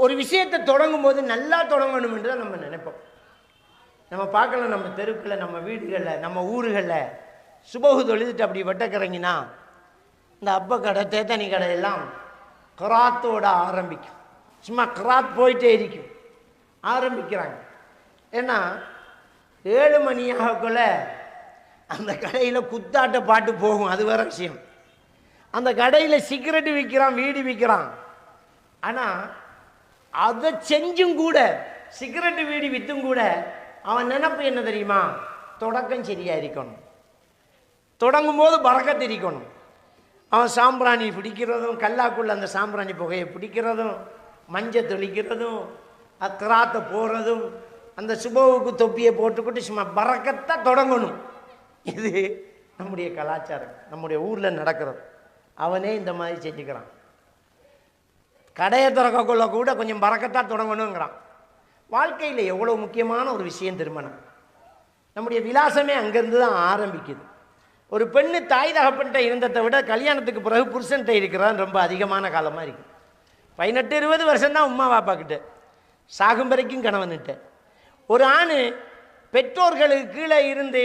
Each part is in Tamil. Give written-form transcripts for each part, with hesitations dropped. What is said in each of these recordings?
ஒரு விஷயத்தை தொடங்கும் போது நல்லா தொடங்கணும் என்று தான் நம்ம நினைப்போம். நம்ம பார்க்கலாம், நம்ம தெருக்களில், நம்ம வீடுகளில், நம்ம ஊர்களில் சுபஹு தொழுதுட்டு அப்படி வெட்டக்கிறங்கினா இந்த அப்ப கடை தேத்தனி கடையெல்லாம் கிராத்தோட ஆரம்பிக்கும். சும்மா கிராத் போயிட்டே இருக்கும், ஆரம்பிக்கிறாங்க. ஏன்னா 7 மணியாகக்குள்ள அந்த கடையில் குத்தாட்ட பாட்டு போகும், அது வேற விஷயம். அந்த கடையில் சிகரெட்டு விற்கிறான், வீடு விற்கிறான். ஆனால் அதை செஞ்சும் கூட, சிகரெட்டு வீடு விற்றும் கூட அவன் நினைப்பு என்ன தெரியுமா? தொடக்கம் சரியாக இருக்கணும், தொடங்கும் போது பறக்கத்து இருக்கணும். அவன் சாம்பிராணி பிடிக்கிறதும், கல்லாக்குள்ள அந்த சாம்பிராணி புகையை பிடிக்கிறதும், மஞ்சள் தெளிக்கிறதும், கிராத்தை போடுறதும், அந்த சுபவுக்கு தொப்பியை போட்டுக்கிட்டு சும்மா பறக்கத்தான் தொடங்கணும். இது நம்முடைய கலாச்சாரம், நம்முடைய ஊரில் நடக்கிறது. அவனே இந்த மாதிரி செஞ்சுக்கிறான். கடையை திறக்கக்குள்ள கூட கொஞ்சம் பறக்கத்தான் தொடங்கணுங்கிறான். வாழ்க்கையில் எவ்வளோ முக்கியமான ஒரு விஷயம் திருமணம். நம்முடைய விலாசமே அங்கேருந்து தான் ஆரம்பிக்குது. ஒரு பெண்ணு தாய் தகப்பன்கிட்ட இருந்ததை விட கல்யாணத்துக்கு பிறகு புருஷன்கிட்ட இருக்கிறான் ரொம்ப அதிகமான காலமாக இருக்குது. 18-20 வருஷம்தான் உமா பாப்பா கிட்ட, சாகும் வரைக்கும் கணவன்கிட்ட. ஒரு ஆண் பெற்றோர்களுக்கு கீழே இருந்து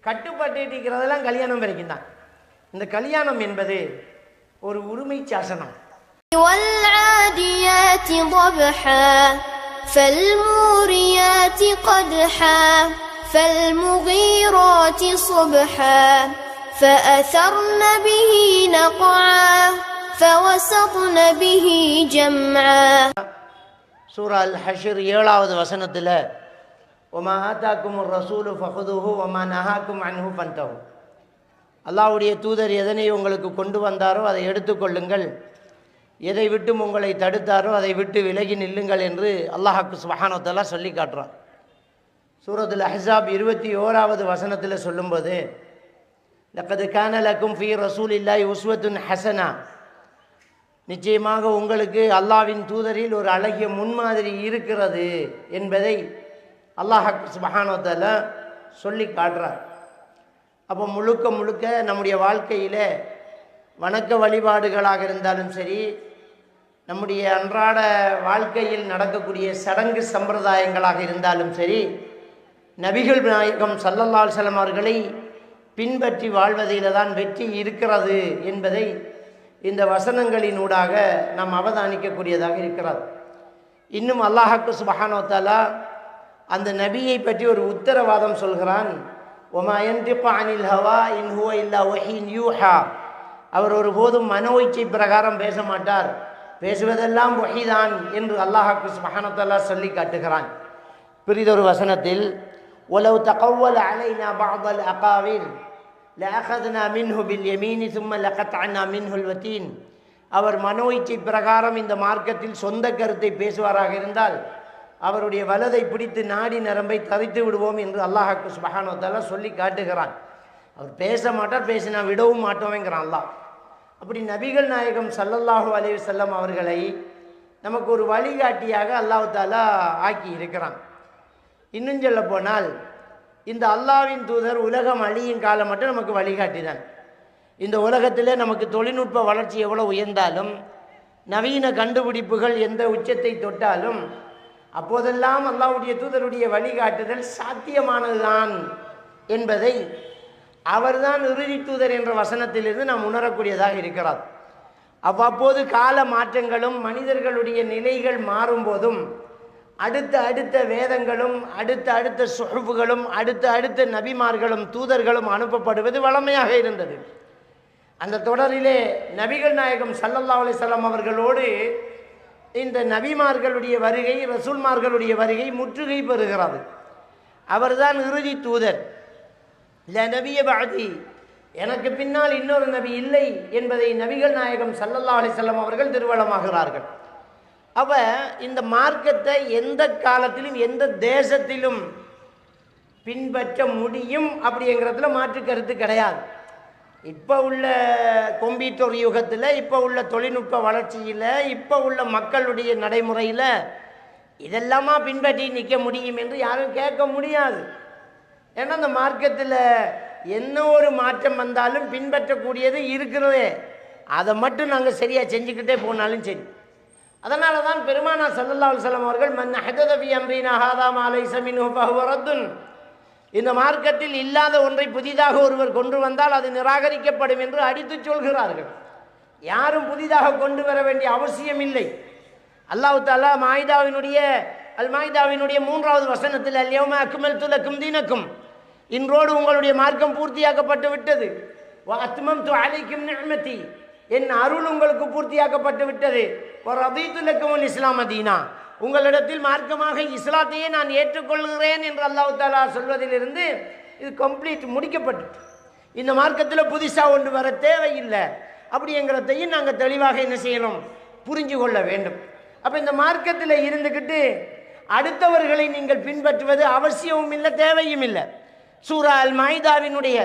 கட்டுப்பட்டு இருக்கிறதெல்லாம் கல்யாணம் வரைக்கும் தான். இந்த கல்யாணம் என்பது ஒரு உரிமை சாசனம். والعاديات ضبحا فالموريات قدحا فالمغيرات صبحا فأثرن به نقعا فوسطن به جمعا. சூரா அல் ஹஷ்ர் 7வது வசனத்தில் ஒமா ஆத்தாக்குமுர் ரசூலு ஃபஹுதுஹு ஒமா நஹாக்கும் அன்ஹு ஃபன்தஹு, அல்லாஹ்வுடைய தூதர் எதனை உங்களுக்கு கொண்டு வந்தாரோ அதை எடுத்துக்கொள்ளுங்கள், எதை விட்டும் உங்களை தடுத்தாரோ அதை விட்டு விலகி நில்லுங்கள் என்று அல்லாஹ் சுப்ஹானஹு வ தஆலா சொல்லி காட்டுறான். சூரத்துல் அஹ்ஸாப் 21வது வசனத்தில் சொல்லும்போது லக்கத் கான லக்கும் ஃபீ ரசூலில்லாஹி உஸ்வத்துன் ஹஸனா, நிச்சயமாக உங்களுக்கு அல்லாஹ்வின் தூதரில் ஒரு அழகிய முன்மாதிரி இருக்கிறது என்பதை அல்லாஹ் சுப்ஹானஹு வ தஆலா சொல்லி காட்டுறார். அப்போ முழுக்க முழுக்க நம்முடைய வாழ்க்கையில் வணக்க வழிபாடுகளாக இருந்தாலும் சரி, நம்முடைய அன்றாட வாழ்க்கையில் நடக்கக்கூடிய சடங்கு சம்பிரதாயங்களாக இருந்தாலும் சரி, நபிகள் நாயகம் ஸல்லல்லாஹு அலைஹி வஸல்லம் அவர்களை பின்பற்றி வாழ்வதில் தான் வெற்றி இருக்கிறது என்பதை இந்த வசனங்களினூடாக நாம் அவதானிக்கக்கூடியதாக இருக்கிறது. இன்னும் அல்லாஹ் சுப்ஹானஹு வ தஆலா அந்த நபியை பற்றி ஒரு உத்தரவாதம் சொல்கிறான். ஒமா யன்திகு அனில் ஹவா இன் ஹுவ இல்லா வஹீன் யூஹா, அவர் ஒருபோதும் மனோ இச்சை பிரகாரம் பேச மாட்டார், பேசுவதெல்லாம் வஹீதான் என்று அல்லாஹ் சுப்ஹானஹு வ தஆலா சொல்லி காட்டுகிறான். பிறிதொரு வசனத்தில் வலவ் தகவ்வல அலைனா பஅதல் அகாவில் லஅഖذனா மின்ஹு பில் யமீனி ثم லகத்அனா மின்ஹுல் வதீன், அவர் மனோ இச்சை பிரகாரம் இந்த மார்க்கத்தில் சொந்த கருத்தை பேசுவாராக இருந்தால் அவருடைய வலதை பிடித்து நாடி நரம்பை தரித்து விடுவோம் என்று அல்லாஹ் சுப்ஹானஹு வ தஆலா சொல்லி காட்டுகிறான். அவர் பேச மாட்டார், பேசினா விடவும் மாட்டோம்ங்கிறான் அல்லாஹ். அப்படி நபிகள் நாயகம் ஸல்லல்லாஹு அலைஹி வஸல்லம் அவர்களை நமக்கு ஒரு வழிகாட்டியாக அல்லாஹ் தஆலா ஆக்கி இருக்கிறான். இன்னும் சொல்ல போனால் இந்த அல்லாஹ்வின் தூதர் உலகம் அழியும் காலம் மட்டும் நமக்கு வழிகாட்டி தான். இந்த உலகத்திலே நமக்கு தொழில்நுட்ப வளர்ச்சி எவ்வளோ உயர்ந்தாலும், நவீன கண்டுபிடிப்புகள் எந்த உச்சத்தை தொட்டாலும், அப்போதெல்லாம் அல்லாஹ்வுடைய தூதருடைய வழிகாட்டுதல் சாத்தியமானதுதான் என்பதை அவர்தான் இறுதி தூதர் என்ற வசனத்திலிருந்து நாம் உணரக்கூடியதாக இருக்கிறார். அவ்வப்போது கால மாற்றங்களும் மனிதர்களுடைய நிலைகள் மாறும்போதும் அடுத்த வேதங்களும் அடுத்த சுஹுஃபுகளும் அடுத்த நபிமார்களும் தூதர்களும் அனுப்பப்படுவது வழமையாக இருந்தது. அந்த தொடரிலே நபிகள் நாயகம் ஸல்லல்லாஹு அலைஹி வஸல்லம் அவர்களோடு இந்த நபிமார்களுடைய வருகை, ரசூல்மார்களுடைய வருகை முற்றுகை பெறுகிறது. அவர்தான் இறுதி தூதர். லா நபிய பஅதி, எனக்கு பின்னால் இன்னொரு நபி இல்லை என்பதை நபிகள் நாயகம் ஸல்லல்லாஹு அலைஹி வஸல்லம் அவர்கள் திருவளமாகிறார்கள். அவ இந்த மார்க்கத்தை எந்த காலத்திலும் எந்த தேசத்திலும் பின்பற்ற முடியும் அப்படிங்கிறதுல மாற்று கருத்து கிடையாது. இப்போ உள்ள கம்ப்யூட்டர் யுகத்தில், இப்போ உள்ள தொழில்நுட்ப வளர்ச்சியில், இப்போ உள்ள மக்களுடைய நடைமுறையில் இதெல்லாமா பின்பற்றி நிற்க முடியும் என்று யாரும் கேட்க முடியாது. ஏன்னா அந்த மார்க்கத்தில் என்ன ஒரு மாற்றம் வந்தாலும் பின்பற்றக்கூடியது இருக்கிறதே, அதை மட்டும் நாங்கள் சரியாக செஞ்சுக்கிட்டே போனாலும் சரி. அதனால தான் பெருமானார் ஸல்லல்லாஹு அலைஹி வஸல்லம் அவர்கள் மன் அஹதத ஃபீ அம்ரினா ஹாதா மா லைஸ மின்ஹு ஃபஹுவ ரத்துன், இந்த மார்க்கத்தில் இல்லாத ஒன்றை புதிதாக ஒருவர் கொண்டு வந்தால் அது நிராகரிக்கப்படும் என்று அடித்துச் சொல்கிறார்கள். யாரும் புதிதாக கொண்டு வர வேண்டிய அவசியம் இல்லை. அல்லாஹ் தஆலா அல் மாயிதாவினுடைய 3வது வசனத்தில் அல்யௌம அக்மல்து லக்கும் தீனக்கும், இன்றோடு உங்களுடைய மார்க்கம் பூர்த்தியாக்கப்பட்டு விட்டது. வ அத்மம்து அலைக்கும் நிஅமதி, என் அருள் உங்களுக்கு பூர்த்தியாக்கப்பட்டு விட்டது. வ ரதீது லக்குமுல் இஸ்லாம தீனா, உங்களிடத்தில் மார்க்கமாக இஸ்லாத்தையே நான் ஏற்றுக்கொள்கிறேன் என்று அல்லாஹ் தஆலா சொல்வதிலிருந்து இது கம்ப்ளீட் முடிக்கப்பட்டு, இந்த மார்க்கத்தில் புதுசாக ஒன்று வர தேவையில்லை அப்படிங்கிறதையும் நாங்கள் தெளிவாக என்ன செய்யணும், புரிஞ்சு கொள்ள வேண்டும். அப்போ இந்த மார்க்கத்தில் இருந்துக்கிட்டு அடுத்தவர்களை நீங்கள் பின்பற்றுவது அவசியமும் இல்லை, தேவையும் இல்லை. சூரா அல் மாயிதாவினுடைய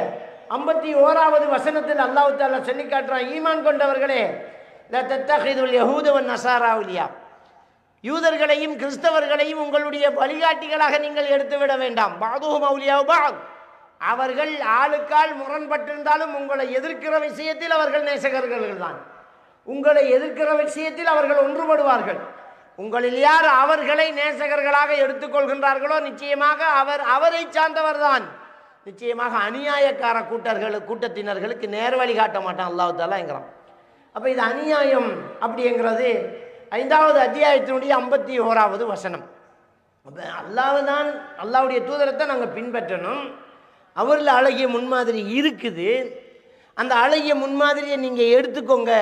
51வது வசனத்தில் அல்லாஹ் தஆலா சொல்லி காட்டுறான், ஈமான் கொண்டவர்களே லா தத்தகிதுல் யஹூத வன் நஸாரா அவ்லியா, யூதர்களையும் கிறிஸ்தவர்களையும் உங்களுடைய வழிகாட்டிகளாக நீங்கள் எடுத்துவிட வேண்டாம். பாதுஹும் அவ்லியா பாத், அவர்கள் ஆளுக்கால் முரண்பட்டிருந்தாலும் உங்களை எதிர்க்கிற விஷயத்தில் அவர்கள் நேசகர்கள் தான். உங்களை எதிர்க்கிற விஷயத்தில் அவர்கள் ஒன்றுபடுவார்கள். உங்களில் யார் அவர்களை நேசகர்களாக எடுத்துக்கொள்கின்றார்களோ நிச்சயமாக அவரை சார்ந்தவர் தான். நிச்சயமாக அநியாயக்கார கூட்டத்தினர்களுக்கு நேர் வழி காட்ட மாட்டான் அல்லாஹ் தஆலாங்கிறான். அப்போ இது அநியாயம் அப்படிங்கிறது 5வது அத்தியாயத்தினுடைய 51வது வசனம். அப்போ அல்லாஹ்வுடைய தூதரத்தை நாங்கள் பின்பற்றணும். அவரில் அழகிய முன்மாதிரி இருக்குது, அந்த அழகிய முன்மாதிரியை நீங்கள் எடுத்துக்கோங்க.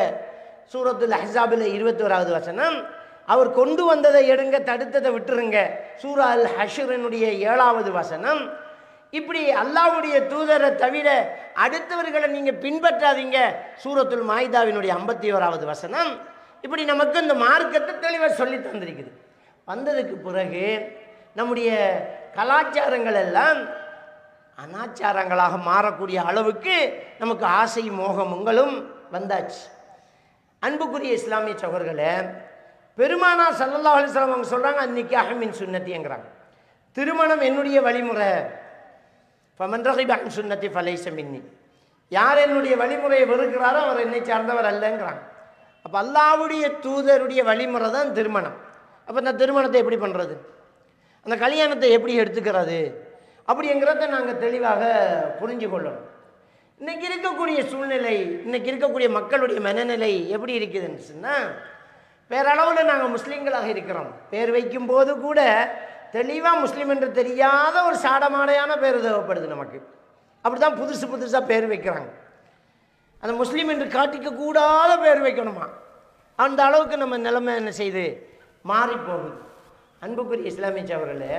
சூரத்துல் அஹ்ஸாபில் 21வது வசனம், அவர் கொண்டு வந்ததை எடுங்க, தடுத்ததை விட்டுருங்க. சூரா அல் ஹஷ்ரினுடைய 7வது வசனம், இப்படி அல்லாஹ்வுடைய தூதரை தவிர அடுத்தவர்களை நீங்கள் பின்பற்றாதீங்க. சூரத்துல் மாயிதாவினுடைய 51வது வசனம். இப்படி நமக்கு இந்த மார்க்கத்தை தெளிவாக சொல்லி தந்திருக்குது. வந்ததுக்கு பிறகு நம்முடைய கலாச்சாரங்கள் எல்லாம் அனாச்சாரங்களாக மாறக்கூடிய அளவுக்கு நமக்கு ஆசை மோகங்களும் வந்தாச்சு. அன்புக்குரிய இஸ்லாமிய சகோதரர்களே, பெருமானார் ஸல்லல்லாஹு அலைஹி வஸல்லம் அவங்க சொல்கிறாங்க, அன்னிக்காஹு மின் சுன்னத்திங்கிறாங்க. திருமணம் என்னுடைய வழிமுறை. ஃபமன் ரகிப அன் சுன்னத்தி ஃபலைஸ மின்னி, யார் என்னுடைய வழிமுறையை வெறுக்கிறாரோ அவர் என்னை சார்ந்தவர் அல்லங்கிறாங்க. அப்போ அல்லாஹ்வுடைய தூதருடைய வழிமுறை தான் திருமணம். அப்போ இந்த திருமணத்தை எப்படி பண்ணுறது, அந்த கல்யாணத்தை எப்படி எடுத்துக்கிறது அப்படிங்கிறத நாங்கள் தெளிவாக புரிஞ்சு கொள்ளணும். இன்றைக்கி இருக்கக்கூடிய சூழ்நிலை, இன்றைக்கி இருக்கக்கூடிய மக்களுடைய மனநிலை எப்படி இருக்குதுன்னு சொன்னால், பேரளவில் நாங்கள் முஸ்லீம்களாக இருக்கிறோம். பேர் வைக்கும்போது கூட தெளிவாக முஸ்லீம் என்று தெரியாத ஒரு சாடமாடையான பேர் தேவைப்படுது நமக்கு. அப்படி தான் புதுசாக பேர் வைக்கிறாங்க. அந்த முஸ்லீம் என்று காட்டிக்கக்கூடாத பேர் வைக்கணுமா, அந்த அளவுக்கு நம்ம நிலைமை என்ன செய்து மாறி போகுது. அன்புக்குரிய இஸ்லாமிய சகோதரர்களே,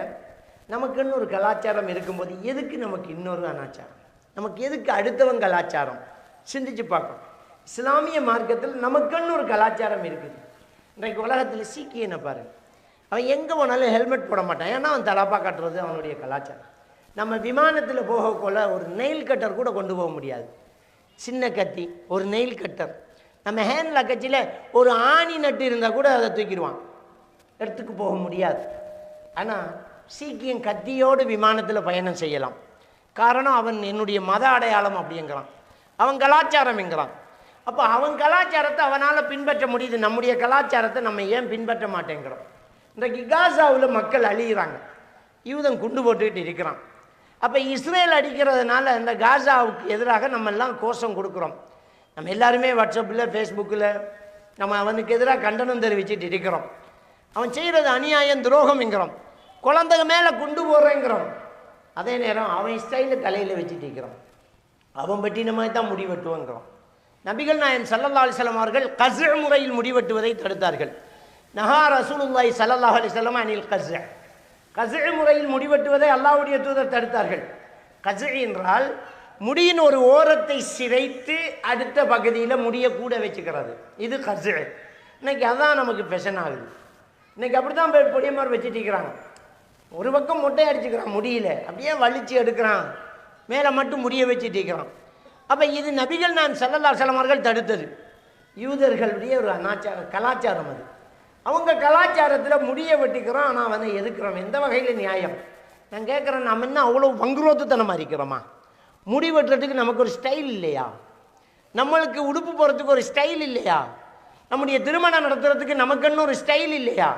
நமக்குன்னு ஒரு கலாச்சாரம் இருக்கும்போது எதுக்கு நமக்கு இன்னொரு அனாச்சாரம், நமக்கு எதுக்கு அடுத்தவங்க கலாச்சாரம்? சிந்திச்சு பார்க்கணும். இஸ்லாமிய மார்க்கத்தில் நமக்குன்னு ஒரு கலாச்சாரம் இருக்குது. இன்றைக்கு உலகத்தில் சீக்கியனை பாருங்க, அவன் எங்கே போனாலும் ஹெல்மெட் போட மாட்டான், ஏன்னா அவன் தலப்பா கட்டுறது அவனுடைய கலாச்சாரம். நம்ம விமானத்தில் போகக்குள்ள ஒரு நெயில் கட்டர் கூட கொண்டு போக முடியாது, சின்ன கத்தி, ஒரு நெயில் கட்டர். நம்ம ஹேண்ட் லக்கேஜில் ஒரு ஆணி நட்டு இருந்தால் கூட அதை தூக்கிடுவான், எடுத்துக்கு போக முடியாது. ஆனால் சீக்கியம் கத்தியோடு விமானத்தில் பயணம் செய்யலாம். காரணம், அவன் என்னுடைய மத அடையாளம் அப்படிங்கிறான், அவன் கலாச்சாரம் என்கிறான். அப்போ அவன் கலாச்சாரத்தை அவனால் பின்பற்ற முடியுது, நம்முடைய கலாச்சாரத்தை நம்ம ஏன் பின்பற்ற மாட்டேங்கிறோம்? இன்றைக்கு காசாவில் மக்கள் அழிகிறாங்க, யூதன் குண்டு போட்டுக்கிட்டு இருக்கிறான். அப்போ இஸ்ரேல் அடிக்கிறதுனால இந்த காசாவுக்கு எதிராக நம்ம எல்லாம் கோஷம் கொடுக்குறோம். நம்ம எல்லாருமே வாட்ஸ்அப்பில் ஃபேஸ்புக்கில் நம்ம அவனுக்கு எதிராக கண்டனம் தெரிவிச்சுட்டு இருக்கிறோம். அவன் செய்கிறது அநியாயம், துரோகம்ங்கிறோம். குழந்தைங்க மேலே குண்டு போடுறேங்கிறோம். அதே நேரம் அவன் ஸ்டைலில் தலையில் வச்சுட்டு இருக்கிறோம். அவன் பற்றின மாதிரி தான் முடிவெட்டுவோங்கிறோம். நபிகள் நாயகம் ஸல்லல்லாஹு அலைஹி வஸல்லம் அவர்கள் கஸ்ஸ முறையில் முடிவெட்டுவதை தடுத்தார்கள். நஹா ரசூலுல்லாஹி ஸல்லல்லாஹு அலைஹி வஸல்லம் அனில் கஸ்ஸ, கஸ்ஸ முறையில் முடிவெட்டுவதை அல்லாஹ்வுடைய தூதர் தடுத்தார்கள். கஸ்ஸ என்றால் முடியின் ஒரு ஓரத்தை சிரைத்து அடுத்த பகுதியில் முடியை கூட வச்சுக்கிறது, இது கஸ்ஸ. இன்னைக்கு அதான் நமக்கு ஃபெஷன் ஆகுது. இன்னைக்கு அப்படி தான் பொடிய மாதிரி வச்சுட்டு இருக்கிறாங்க. ஒரு பக்கம் மொட்டை அடிச்சுக்கிறான், முடியல அப்படியே வலிச்சு எடுக்கிறான், மேலே மட்டும் முடிய வச்சுட்டு இருக்கிறான். அப்போ இது நபிகள் நான் ஸல்லல்லாஹு அலைஹி வஸல்லம் அவர்கள் தடுத்தது. யூதர்களுடைய ஒரு கலாச்சாரம் அது. அவங்க கலாச்சாரத்தில் முடிய வெட்டிக்கிறோம், ஆனால் அவனை எதுக்குறோம்? எந்த வகையில் நியாயம்? நான் கேட்குறேன், நம்ம என்ன அவ்வளோ வங்குரோத்துத்தனமாக இருக்கிறோமா? முடி வெட்டுறதுக்கு நமக்கு ஒரு ஸ்டைல் இல்லையா? நம்மளுக்கு உடுப்பு போகிறதுக்கு ஒரு ஸ்டைல் இல்லையா? நம்முடைய திருமணம் நடத்துறதுக்கு நமக்குன்னு ஒரு ஸ்டைல் இல்லையா?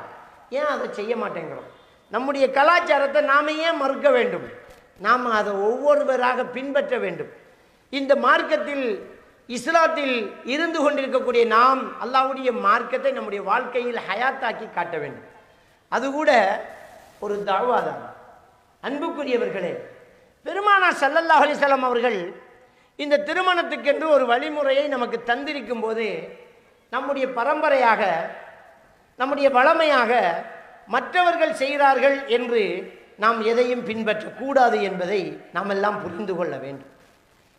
ஏன் அதை செய்ய மாட்டேங்கிறோம்? நம்முடைய கலாச்சாரத்தை நாம் ஏன் மறுக்க வேண்டும்? நாம் அதை ஒவ்வொருவராக பின்பற்ற வேண்டும். இந்த மார்க்கத்தில், இஸ்லாத்தில் இருந்து கொண்டிருக்கக்கூடிய நாம் அல்லாஹ்வுடைய மார்க்கத்தை நம்முடைய வாழ்க்கையில் ஹயாத்தாக்கி காட்ட வேண்டும். அது கூட ஒரு தஅவா தான். அன்புக்குரியவர்களே, பெருமானார் ஸல்லல்லாஹு அலைஹி வஸல்லம் அவர்கள் இந்த திருமணத்துக்கென்று ஒரு வழிமுறையை நமக்கு தந்திருக்கும் போது, நம்முடைய பரம்பரையாக, நம்முடைய வளமையாக மற்றவர்கள் செய்கிறார்கள் என்று நாம் எதையும் பின்பற்றக்கூடாது என்பதை நாம் எல்லாம் புரிந்து கொள்ள வேண்டும்.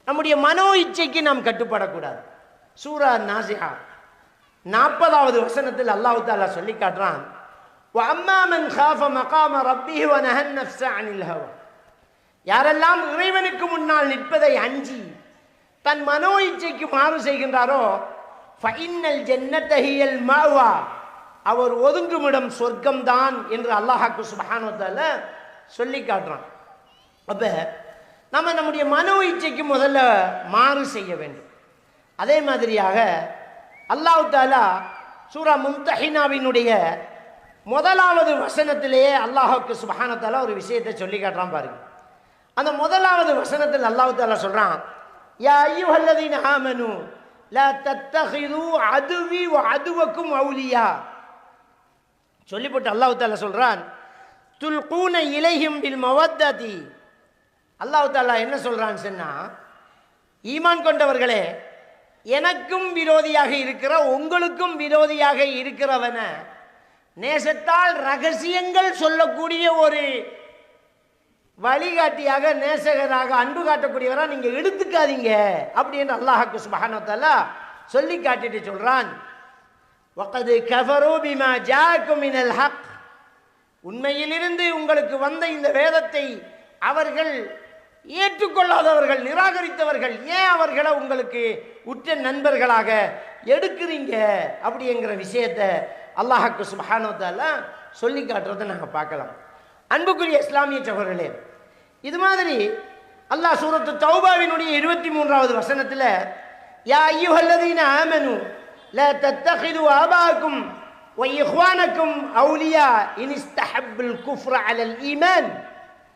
நம்முடைய மனோ இச்சைக்கு நாம் கட்டுப்படக்கூடாது. சூரா நாஸிஆ 40வது வசனத்தில் அல்லாஹ் தஆலா சொல்லி காட்டுறான், வஅம்மா மன் காஃப மகாம ரப்பிஹி வநஹா அன்-நஃப்ஸ அனில் ஹவா. யாரெல்லாம் இறைவனுக்கு முன்னால் நிற்பதை அஞ்சி தன் மனோ இச்சைக்கு மாறு செய்கின்றாரோ, ஃபஇன்னல் ஜன்னத ஹியல் மஅவா, அவர் ஒதுங்குமிடம் சொர்க்கம்தான் என்று அல்லாஹ் சுப்ஹானஹு வ தஆலா சொல்லி காட்டுறான். அப்ப நம்ம நம்முடைய மனோ இச்சைக்கு முதல்ல மாறு செய்ய வேண்டும். அதே மாதிரியாக அல்லாஹ் தஆலா சூரா மும்தஹினாவினுடைய 1வது வசனத்திலேயே அல்லாஹ் சுப்ஹானஹு வ தஆலா ஒரு விஷயத்தை சொல்லி காட்டுறான் பாருங்க. அந்த 1வது வசனத்தில் அல்லாஹ் தஆலா சொல்றான், யா அய்யுஹல்லதீன ஆமனு லா தத்தகிது அதுவி வ அதுவக்கும் அவுலியா. சொல்லிவிட்டு அல்லாஹ் தஆலா சொல்றான், துல்கூன இலைஹிம் பில் மவத்ததி. அல்லாஹ் தஆலா என்ன சொல்றான்னு சொன்னா, ஈமான் கொண்டவர்களே, எனக்கும் விரோதியாக இருக்கிற உங்களுக்கும் விரோதியாக இருக்கிறவன நேசத்தால் ரகசியங்கள் சொல்லக்கூடிய ஒரு வழிகாட்டியாக, நேசகராக, அன்பு காட்டக்கூடியவராக நீங்க எடுத்துக்காதீங்க அப்படின்னு அல்லாஹ் சுப்ஹானஹு வ தஆலா சொல்லி காட்டிட்டு சொல்றான், வகத் கஃபரு பிமா ஜாஅக்கும் மினல் ஹக். உண்மையிலிருந்து உங்களுக்கு வந்த இந்த வேதத்தை அவர்கள் ஏற்றுக்கொள்ளாதவர்கள், நிராகரித்தவர்கள், ஏன் அவர்களை உங்களுக்கு உற்ற நண்பர்களாக எடுக்கிறீங்க அப்படிங்கிற விஷயத்தை அல்லாஹ் சுப்ஹானஹு வ தஆலா சொல்லி காட்டுறதை நாங்கள் பார்க்கலாம். அன்புக்குரிய இஸ்லாமிய சகோதரர்களே, இது மாதிரி அல்லாஹ் சூரத்து தௌபாவினுடைய 23வது வசனத்தில், யா அய்யுஹல்லதீன ஆமனு லா தத்தகிது ஆபாக்கும் வ இஹ்வானக்கும் அவுலியா இன் இஸ்தஹப்புல் குஃப்ர அலல் ஈமான்.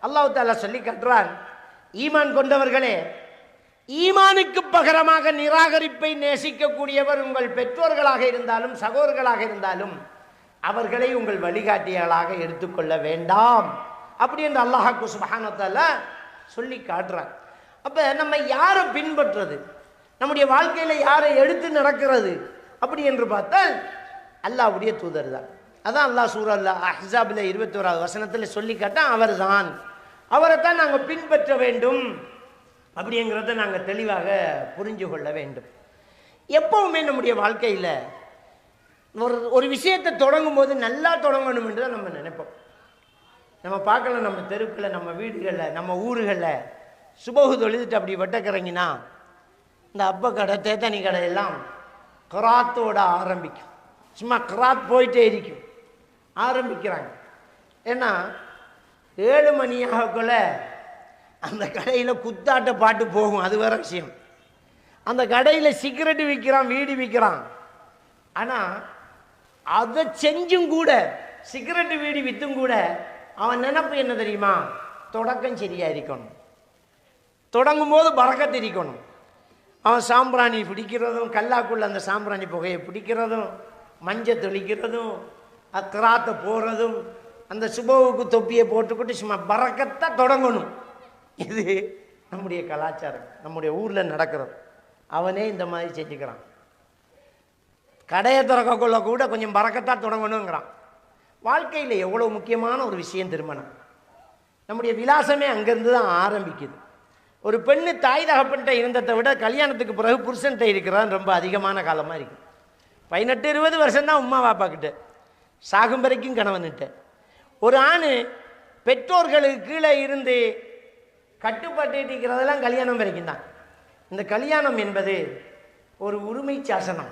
அல்லாஹ் தஆலா சொல்லி காட்டுறான், ஈமான் கொண்டவர்களே, ஈமானுக்கு பகரமாக நிராகரிப்பை நேசிக்கக்கூடியவர் உங்கள் பெற்றோர்களாக இருந்தாலும் சகோதரர்களாக இருந்தாலும் அவர்களை உங்கள் வழிகாட்டியர்களாக எடுத்துக்கொள்ள வேண்டாம் அப்படி என்று அல்லாஹ் சுப்ஹானஹு வ தஆலா சொல்லி காட்டுறான். அப்போ நம்ம யாரை பின்பற்றுறது, நம்முடைய வாழ்க்கையில் யாரை எடுத்து நடக்கிறது அப்படி என்று பார்த்தால் அல்லாஹ்வுடைய தூதர் தான். அதான் அல்லாஹ் சூரா அஹ்ஸாபில் 21வது வசனத்தில் சொல்லி காட்டான், அவர் தான், அவரைத்தான் நாங்கள் பின்பற்ற வேண்டும் அப்படிங்கிறத நாங்கள் தெளிவாக புரிஞ்சு கொள்ள வேண்டும். எப்பவுமே நம்முடைய வாழ்க்கையில் ஒரு விஷயத்தை தொடங்கும் போது நல்லா தொடங்கணும் என்று தான் நம்ம நினைப்போம். நம்ம பார்க்கலாம், நம்ம தெருக்களில், நம்ம வீடுகளில், நம்ம ஊர்களில் சுபஹு தொழுதுட்டு அப்படி வெட்டக்கிறங்கினா இந்த அப்ப கடை, தேத்தனி கடையெல்லாம் கிராத்தோட ஆரம்பிக்கும். சும்மா கிராத் போயிட்டே இருக்கும், ஆரம்பிக்கிறாங்க. ஏன்னா 7 மணி ஆகக்குள்ள அந்த கடையில் குத்தாட்ட பாட்டு போகும், அது வேற விஷயம். அந்த கடையில் சிகரெட்டு விற்கிறான், வீடு விற்கிறான். ஆனால் அதை செஞ்சும் கூட, சிகரெட்டு வீடு விற்றும் கூட அவன் நினைப்பு என்ன தெரியுமா, தொடக்கம் சரியாக இருக்கணும், தொடங்கும் போது பறக்கத்து இருக்கணும். அவன் சாம்பிராணி பிடிக்கிறதும், கல்லாக்குள்ள அந்த சாம்பிராணி புகையை பிடிக்கிறதும், மஞ்சள் தெளிக்கிறதும், அக்ராத்தை போடுறதும், அந்த சுபவுக்கு தொப்பியை போட்டுக்கிட்டு சும்மா பறக்கத்தான் தொடங்கணும். இது நம்முடைய கலாச்சாரம், நம்முடைய ஊரில் நடக்கிறது. அவனே இந்த மாதிரி செஞ்சுக்கிறான். கடையை திறக்கக்குள்ள கூட கொஞ்சம் பறக்கத்தான் தொடங்கணுங்கிறான். வாழ்க்கையில் எவ்வளோ முக்கியமான ஒரு விஷயம் திருமணம். நம்முடைய விலாசமே அங்கேருந்து தான் ஆரம்பிக்குது. ஒரு பெண்ணு தாய் தகப்பன்கிட்ட இருந்ததை விட கல்யாணத்துக்கு பிறகு புருஷன்கிட்ட இருக்கிறான் ரொம்ப அதிகமான காலமாக இருக்குது. 18-20 வருஷம்தான் உமா வாப்பாக்கிட்ட, சாகும் வரைக்கும் கணவன்கிட்ட. ஒரு ஆண் பெற்றோர்களுக்கு கீழே இருந்து கட்டுப்பட்டு இருக்கிறதெல்லாம் கல்யாணம் வரைக்கும் தான். இந்த கல்யாணம் என்பது ஒரு உரிமை சாசனம்,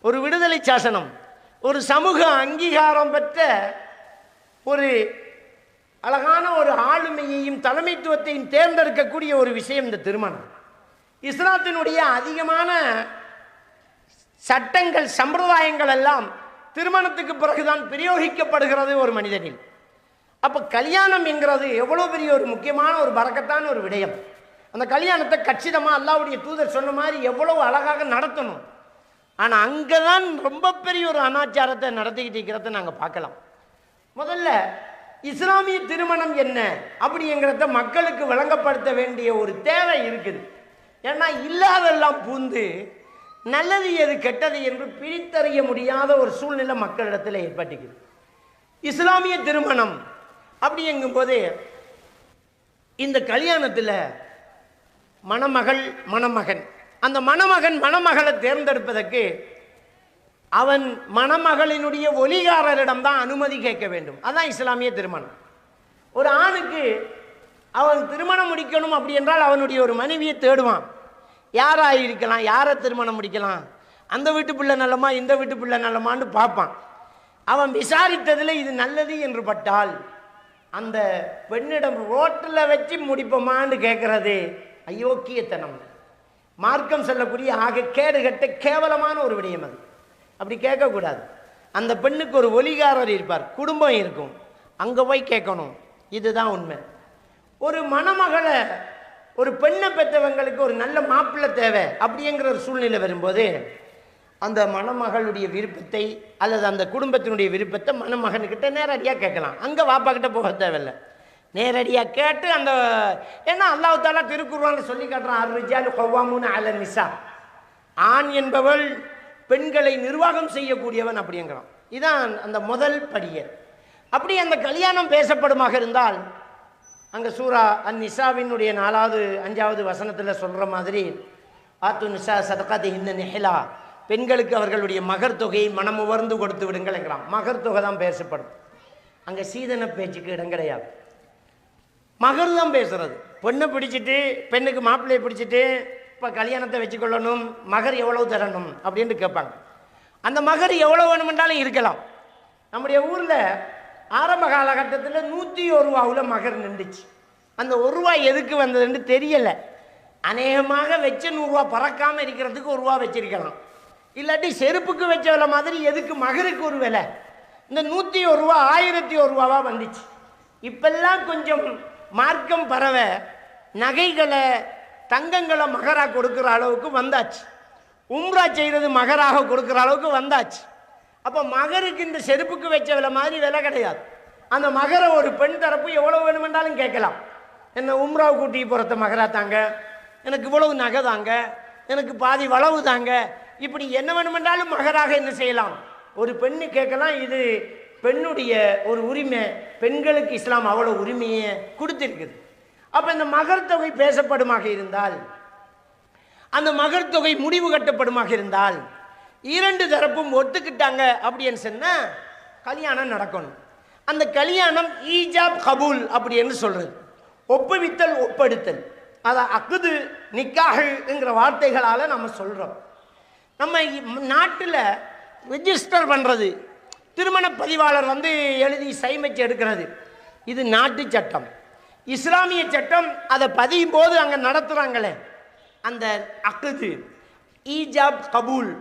ஒரு விடுதலை சாசனம், ஒரு சமூக அங்கீகாரம் பெற்ற ஒரு அழகான ஒரு ஆளுமையையும் தலைமைத்துவத்தையும் தேர்ந்தெடுக்கக்கூடிய ஒரு விஷயம் இந்த திருமணம். இஸ்லாத்தினுடைய அதிகமான சட்டங்கள் சம்பிரதாயங்கள் எல்லாம் திருமணத்துக்கு பிறகுதான் பிரயோகிக்கப்படுகிறது ஒரு மனிதனில். அப்போ கல்யாணம் என்கிறது எவ்வளோ பெரிய ஒரு முக்கியமான ஒரு பரக்கத்தான ஒரு விடயம். அந்த கல்யாணத்தை கச்சிதமாக அல்லாஹ்வுடைய தூதர் சொன்ன மாதிரி எவ்வளவு அழகாக நடத்தணும். ஆனால் அங்கே தான் ரொம்ப பெரிய ஒரு அனாச்சாரத்தை நடத்திக்கிட்டு இருக்கிறத நாங்கள் பார்க்கலாம். முதல்ல இஸ்லாமிய திருமணம் என்ன அப்படிங்கிறத மக்களுக்கு விளங்கப்படுத்த வேண்டிய ஒரு தேவை இருக்குது. ஏன்னா இல்லாதெல்லாம் பூந்து நல்லது எது கெட்டது என்று பிரித்தறிய முடியாத ஒரு சூழ்நிலை மக்களிடத்தில் ஏற்பட்டுக்குது. இஸ்லாமிய திருமணம் அப்படிங்கும்போது இந்த கல்யாணத்தில் மணமகள் மணமகன், அந்த மணமகன் மணமகளை தேர்ந்தெடுப்பதற்கு அவன் மணமகளினுடைய ஒலிகாரரிடம் தான் அனுமதி கேட்க வேண்டும். அதான் இஸ்லாமிய திருமணம். ஒரு ஆணுக்கு அவன் திருமணம் முடிக்கணும் அப்படி என்றால் அவனுடைய ஒரு மனைவியை தேடுவான். யாராக இருக்கலாம், யாரை திருமணம் முடிக்கலாம், அந்த வீட்டு பிள்ளை நல்லமா இந்த வீட்டு பிள்ளை நல்லமான்னு பார்ப்பான். அவன் விசாரித்ததில் இது நல்லது என்று பட்டால் அந்த பெண்ணிடம் ரோட்டில் வச்சு முடிப்போமான்னு கேட்கறது அயோக்கியத்தனம், மார்க்கம் சொல்லக்கூடிய ஆக கேடுகட்ட கேவலமான ஒரு விடயம். அது அப்படி கேட்கக்கூடாது. அந்த பெண்ணுக்கு ஒரு ஒலிகாரர் இருப்பார், குடும்பம் இருக்கும், அங்கே போய் கேட்கணும். இதுதான் உண்மை. ஒரு மணமகளை ஒரு பெண்ணை பெற்றவங்களுக்கு ஒரு நல்ல மாப்பிள்ளை தேவை அப்படிங்கிற ஒரு சூழ்நிலை வரும்போது அந்த மணமகளுடைய விருப்பத்தை அல்லது அந்த குடும்பத்தினுடைய விருப்பத்தை மணமகன்கிட்ட நேரடியாக கேட்கலாம். அங்கே வாப்பா கிட்ட போக தேவையில்லை, நேரடியாக கேட்டு அந்த ஏன்னா அல்லாஹ் தஆலா திருக்குர்ஆன்ல சொல்லி காட்டுறான், அர்-ரிஜாலு கவ்வாமூன அலன் நிஸா, ஆண் என்பவள் பெண்களை நிர்வாகம் செய்யக்கூடியவன் அப்படிங்கிறான். இதான் அந்த முதல் படியே. அப்படி அந்த கல்யாணம் பேசப்படுமாக இருந்தால் அங்கே சூரா அன்-நிஸாவினுடைய 4வது 5வது வசனத்தில் சொல்கிற மாதிரி ஆத்து நிஸா சதகாத்திஹின்ன நிஹ்லா, பெண்களுக்கு அவர்களுடைய மகர் தொகையை மனமுவர்ந்து கொடுத்து விடுங்கள் என்கிறான். மகர் தொகை தான் பேசப்படும். அங்கே சீதன பேச்சுக்கு இடம் கிடையாது. மகர் தான் பேசுறது. பொண்ணை பிடிச்சிட்டு பெண்ணுக்கு மாப்பிள்ளையை பிடிச்சிட்டு இப்போ கல்யாணத்தை வச்சுக்கொள்ளணும், மகர் எவ்வளவு தரணும் அப்படின்ட்டு கேட்பாங்க. அந்த மகர் எவ்வளோ வேணுமென்றாலும் இருக்கலாம். நம்முடைய ஊரில் ஆரம்ப காலகட்டத்தில் 101 ரூபாவில் மகர் நின்றுச்சு. அந்த 1 ரூபா எதுக்கு வந்ததுன்னு தெரியலை. அநேகமாக வச்ச 100 ரூபா பறக்காமல் இருக்கிறதுக்கு 1 ரூபா வச்சிருக்கலாம். இல்லாட்டி செருப்புக்கு வச்ச விலை மாதிரி எதுக்கு மகருக்கு ஒரு விலை. இந்த 101 ரூபா 1001 ரூபாவாக வந்துச்சு. இப்பெல்லாம் கொஞ்சம் மார்க்கம் பரவ நகைகளை தங்கங்களை மகராக கொடுக்குற அளவுக்கு வந்தாச்சு. உம்ரா செய்கிறது மகராக கொடுக்குற அளவுக்கு வந்தாச்சு. அப்போ மகருக்கு இந்த செருப்புக்கு வச்ச விலை மாதிரி விலை கிடையாது. அந்த மகரை ஒரு பெண் தரப்பு எவ்வளோ வேணுமென்றாலும் கேட்கலாம். என்ன உம்ராவை கூட்டி போகிறத மகரா தாங்க, எனக்கு இவ்வளவு நகை தாங்க, எனக்கு பாதி வளவு தாங்க, இப்படி என்ன வேணுமென்றாலும் மகராக என்ன செய்யலாம், ஒரு பெண்ணு கேட்கலாம். இது பெண்ணுடைய ஒரு உரிமை. பெண்களுக்கு இஸ்லாம் அவ்வளோ உரிமையை கொடுத்திருக்குது. அப்போ இந்த மகர் தொகை பேசப்படுமாக இருந்தால், அந்த மகர் தொகை முடிவு கட்டப்படுமாக இருந்தால், 2 தரப்பும் ஒத்துக்கிட்டாங்க அப்படின்னு சொன்னால் கல்யாணம் நடக்கணும். அந்த கல்யாணம் ஈஜாப் கபூல் அப்படின்னு சொல்கிறது. ஒப்புவித்தல் ஒப்படுத்தல், அதை அக்குது நிக்காஹுங்கிற வார்த்தைகளால் நம்ம சொல்கிறோம். நம்ம நாட்டில் ரிஜிஸ்டர் பண்ணுறது, திருமண பதிவாளர் எழுதி சைமச்சு எடுக்கிறது, இது நாட்டு சட்டம். இஸ்லாமிய சட்டம் அதை பதியும் போது அங்கே நடத்துகிறாங்களே அந்த அக்குது ஈஜாப் கபூல்,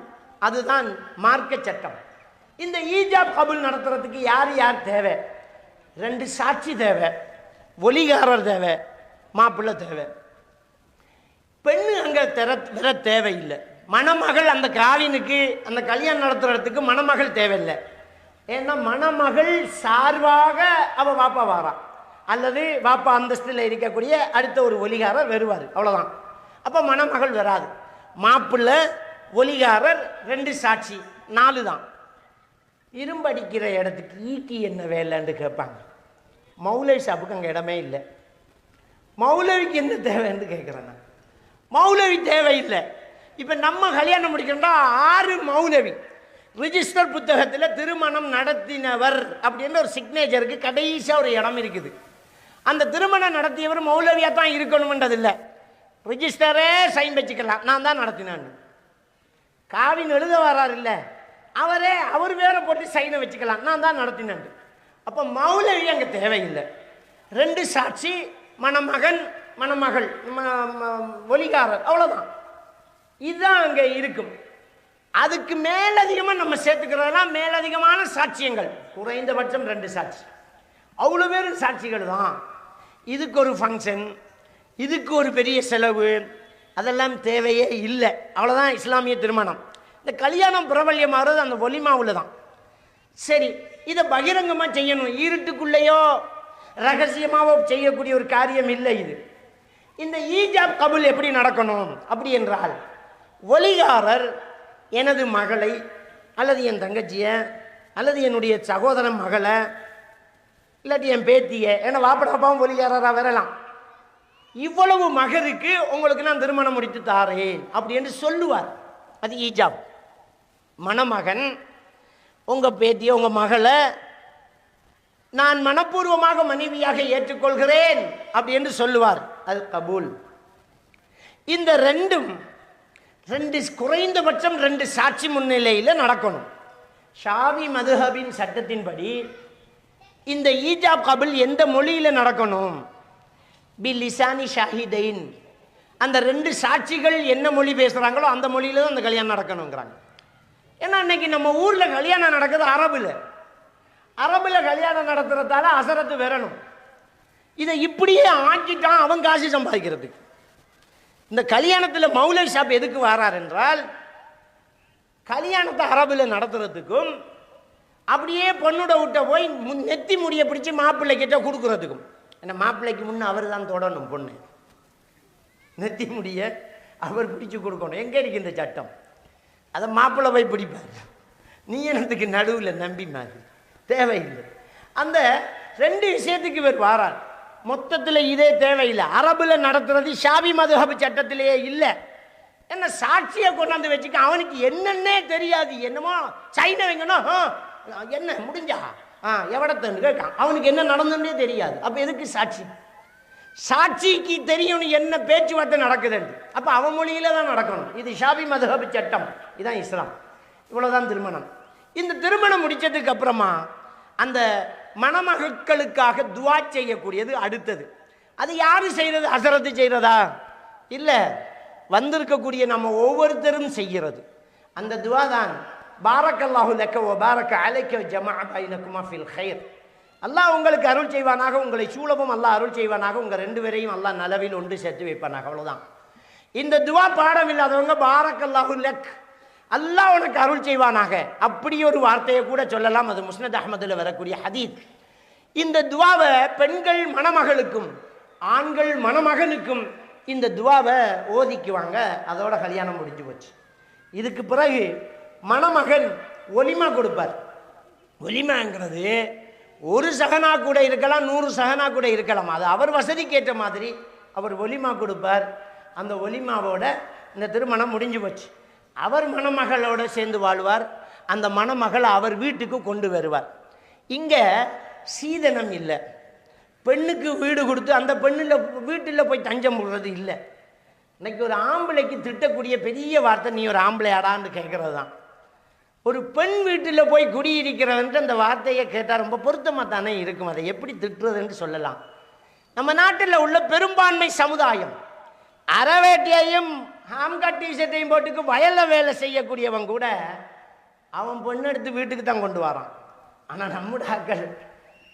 அதுதான் மார்க்க சட்டம். இந்த ஈஜாப் கபூல் நடத்துறதுக்கு யார் யார் தேவை? 2 சாட்சி தேவை, ஒலிகாரர் தேவை, மாப்பிள்ளை தேவை. பெண்ணு அங்கே வர தேவையில்லை. மணமகள் அந்த காவினுக்கு அந்த கல்யாணம் நடத்துறதுக்கு மணமகள் தேவையில்லை. ஏன்னா மணமகள் சார்பாக அவள் வாப்பா வாரா அல்லது வாப்பா அந்தஸ்தில் இருக்கக்கூடிய அடுத்த ஒரு ஒலிகாரர் வருவார், அவ்வளோதான். அப்போ மணமகள் வராது. மாப்பிள்ளை, ஒலிகாரர், 2 சாட்சி, 4 தான். இரும்படிக்கிற இடத்துக்கு ஈட்டி என்ன வேலைன்னு கேட்பாங்க. மௌலவி ஷாப்புக்கு அங்கே இடமே இல்லை. மௌலவிக்கு என்ன தேவைன்னு கேட்குறேன் நான். மௌலவி தேவையில்லை. இப்போ நம்ம கல்யாணம் முடிக்கணும்னா 6 மௌலவி ரிஜிஸ்டர் புத்தகத்தில் திருமணம் நடத்தினவர் அப்படின்ற ஒரு சிக்னேச்சருக்கு கடைசியாக ஒரு இடம் இருக்குது. அந்த திருமணம் நடத்தியவர் மௌலவியாக தான் இருக்கணும்ன்றது இல்லை. ரிஜிஸ்டரே சைன் வச்சுக்கலாம், நான் தான் நடத்தினான்னு. காவின் எழுத வரார் இல்லை, அவர் வேற போட்டு சைனை வச்சுக்கலாம், நான் தான் நடத்தினான். அப்போ மௌலவி அங்கே தேவையில்லை. 2 சாட்சி, மணமகன் மணமகள், ஒலிகாரர், அவ்வளோதான். இதுதான் அங்கே இருக்கும். அதுக்கு மேலதிகமாக நம்ம சேர்த்துக்கிறதெல்லாம் மேலதிகமான சாட்சியங்கள். குறைந்தபட்சம் 2 சாட்சி, அவ்வளோ பேரும் சாட்சிகள் தான். இதுக்கு ஒரு ஃபங்க்ஷன், இதுக்கு ஒரு பெரிய செலவு, அதெல்லாம் தேவையே இல்லை. அவ்வளோதான் இஸ்லாமிய திருமணம். இந்த கல்யாணம் பிரபல்யமாகிறது அந்த ஒலிமாவில் தான். சரி, இதை பகிரங்கமாக செய்யணும், இருட்டுக்குள்ளேயோ ரகசியமாகவோ செய்யக்கூடிய ஒரு காரியம் இல்லை இது. இந்த ஈஜாப் கபுல் எப்படி நடக்கணும் அப்படி என்றால், ஒலிகாரர் எனது மகளை அல்லது என் தங்கச்சியை அல்லது என்னுடைய சகோதரன் மகளை இல்லாட்டி என் பேத்தியை, ஏன்னா வாப்படாப்பாவும் ஒலிகாரராக வரலாம், இவ்வளவு மகருக்கு உங்களுக்கு நான் திருமணம் முடித்து தாரேன் அப்படி என்று சொல்லுவார். அது ஈஜாப். மணமகன் உங்கள் பேத்தியை உங்கள் மகளை நான் மனப்பூர்வமாக மனைவியாக ஏற்றுக்கொள்கிறேன் அப்படி என்று சொல்லுவார். அது கபூல். இந்த ரெண்டும் குறைந்தபட்சம் 2 சாட்சி முன்னிலையில் நடக்கணும். ஷாஃபி மதுஹபின் சட்டத்தின்படி இந்த ஈஜாப் கபுல் எந்த மொழியில் நடக்கணும்? பிலிசானி ஷாஹிதைன். அந்த 2 சாட்சிகள் என்ன மொழி பேசுகிறாங்களோ அந்த மொழியில் தான் அந்த கல்யாணம் நடக்கணுங்கிறாங்க. ஏன்னா இன்னைக்கு நம்ம ஊரில் கல்யாணம் நடக்குது அரபில் கல்யாணம் நடத்துறதால அசரத்து வரணும். இதை இப்படியே ஆக்கிட்டான் அவன் காசு சம்பாதிக்கிறதுக்கு. இந்த கல்யாணத்தில் மௌலை ஷாப் எதுக்கு வரார் என்றால், கல்யாணத்தை அரபில் நடத்துறதுக்கும் அப்படியே பொண்ணோட விட்ட போய் நெத்தி முடியை பிடிச்சி மாப்பிள்ளை கிட்ட கொடுக்குறதுக்கும். ஏன்னா மாப்பிள்ளைக்கு முன்னே அவர் தான் தொடணும், பொண்ணு நெத்தி முடிய அவர் பிடிச்சி கொடுக்கணும். எங்கே இருக்கு இந்த சட்டம்? அதை மாப்பிள்ளை போய் பிடிப்பார், நீ எனத்துக்கு நடுவில் நம்பி மாதிரி தேவையில்லை. அந்த 2 விஷயத்துக்கு இவர் வாரார். மொத்தத்தில் இதே தேவையில்லை. அரபில் நடத்துறது ஷாஃபி மதுஹப் சட்டத்திலேயே இல்லை. என்ன சாட்சியை கொண்டாந்து வச்சுக்க, அவனுக்கு என்னன்னே தெரியாது, என்னமோ சைனா வைங்கணும், என்ன முடிஞ்சா எவடத்தன்னு கேட்கான், அவனுக்கு என்ன நடந்துன்னே தெரியாது. அப்போ எதுக்கு சாட்சி? சாட்சிக்கு தெரியும் என்ன பேச்சுவார்த்தை நடக்குதுன்னு. அப்போ அவன் மொழியில தான் நடக்கணும். இது ஷாஃபி மதுஹப் சட்டம், இதுதான் இஸ்லாம். இவ்வளோதான் திருமணம். இந்த திருமணம் முடிச்சதுக்கு அப்புறமா அந்த மணமகளுக்காக துவா செய்யக்கூடியது அடுத்தது. அது யாரு செய்யறது? ஹசரத்து செய்யறதா? இல்லை, வந்திருக்கக்கூடிய நம்ம ஒவ்வொருத்தரும் செய்கிறது. அந்த துவா தான் பாரக்கல்லாஹு லக்க வ பாரக அலைக்க ஜமஅ பைனகுமா ஃபில் கைர். அல்லாஹ் உங்களுக்கு அருள் செய்வானாக, உங்களை சூழவும் அல்லாஹ் அருள் செய்வானாக, உங்கள் 2 பேரையும் அல்லாஹ் நலவில் ஒன்று சேர்த்து வைப்பானாக. அவ்வளோதான். இந்த துவா பாடம் இல்லாதவங்க பாரக்கல்லாஹு லக், அல்லாஹ் உனக்கு அருள் செய்வானாக, அப்படி ஒரு வார்த்தையை கூட சொல்லலாம். அது முஸ்னத் அஹ்மதில் வரக்கூடிய ஹதீத். இந்த துவாவை பெண்கள் மணமகளுக்கும் ஆண்கள் மணமகனுக்கும் இந்த துவாவை ஓதிக்குவாங்க. அதோட கல்யாணம் முடிஞ்சு போச்சு. இதுக்கு பிறகு மணமகன் ஒலிமா கொடுப்பார். ஒலிமாங்கிறது ஒரு சகனா கூட இருக்கலாம், 100 சகனா கூட இருக்கலாம். அது அவர் வசதிக்கு ஏற்ற மாதிரி அவர் ஒலிமா கொடுப்பார். அந்த ஒலிமாவோட இந்த திருமணம் முடிஞ்சு போச்சு. அவர் மணமகளோடு சேர்ந்து வாழ்வார். அந்த மணமகள் அவர் வீட்டுக்கு கொண்டு வருவார். இங்கே சீதனம் இல்லை. பெண்ணுக்கு வீடு கொடுத்து அந்த பெண்ணில் வீட்டில் போய் தஞ்சம் போடுறது இல்லை. இன்னைக்கு ஒரு ஆம்பளைக்கு திட்டக்கூடிய பெரிய வார்த்தை, நீ ஒரு ஆம்பளையாடான்னு கேட்கறது தான். ஒரு பெண் வீட்டில் போய் குடியிருக்கிறவன்ட்டு அந்த வார்த்தையை கேட்டால் ரொம்ப பொருத்தமாக தானே இருக்கும். அதை எப்படி திட்டுறதுன்னு சொல்லலாம். நம்ம நாட்டில் உள்ள பெரும்பான்மை சமுதாயம் அறவேட்டியையும் ஹாம்கா டிஷர்ட்டையும் போட்டுக்கு வயலில் வேலை செய்யக்கூடியவன் கூட அவன் பொண்ணு எடுத்து வீட்டுக்கு தான் கொண்டு வரான். ஆனால் நம்முடைய ஆட்கள்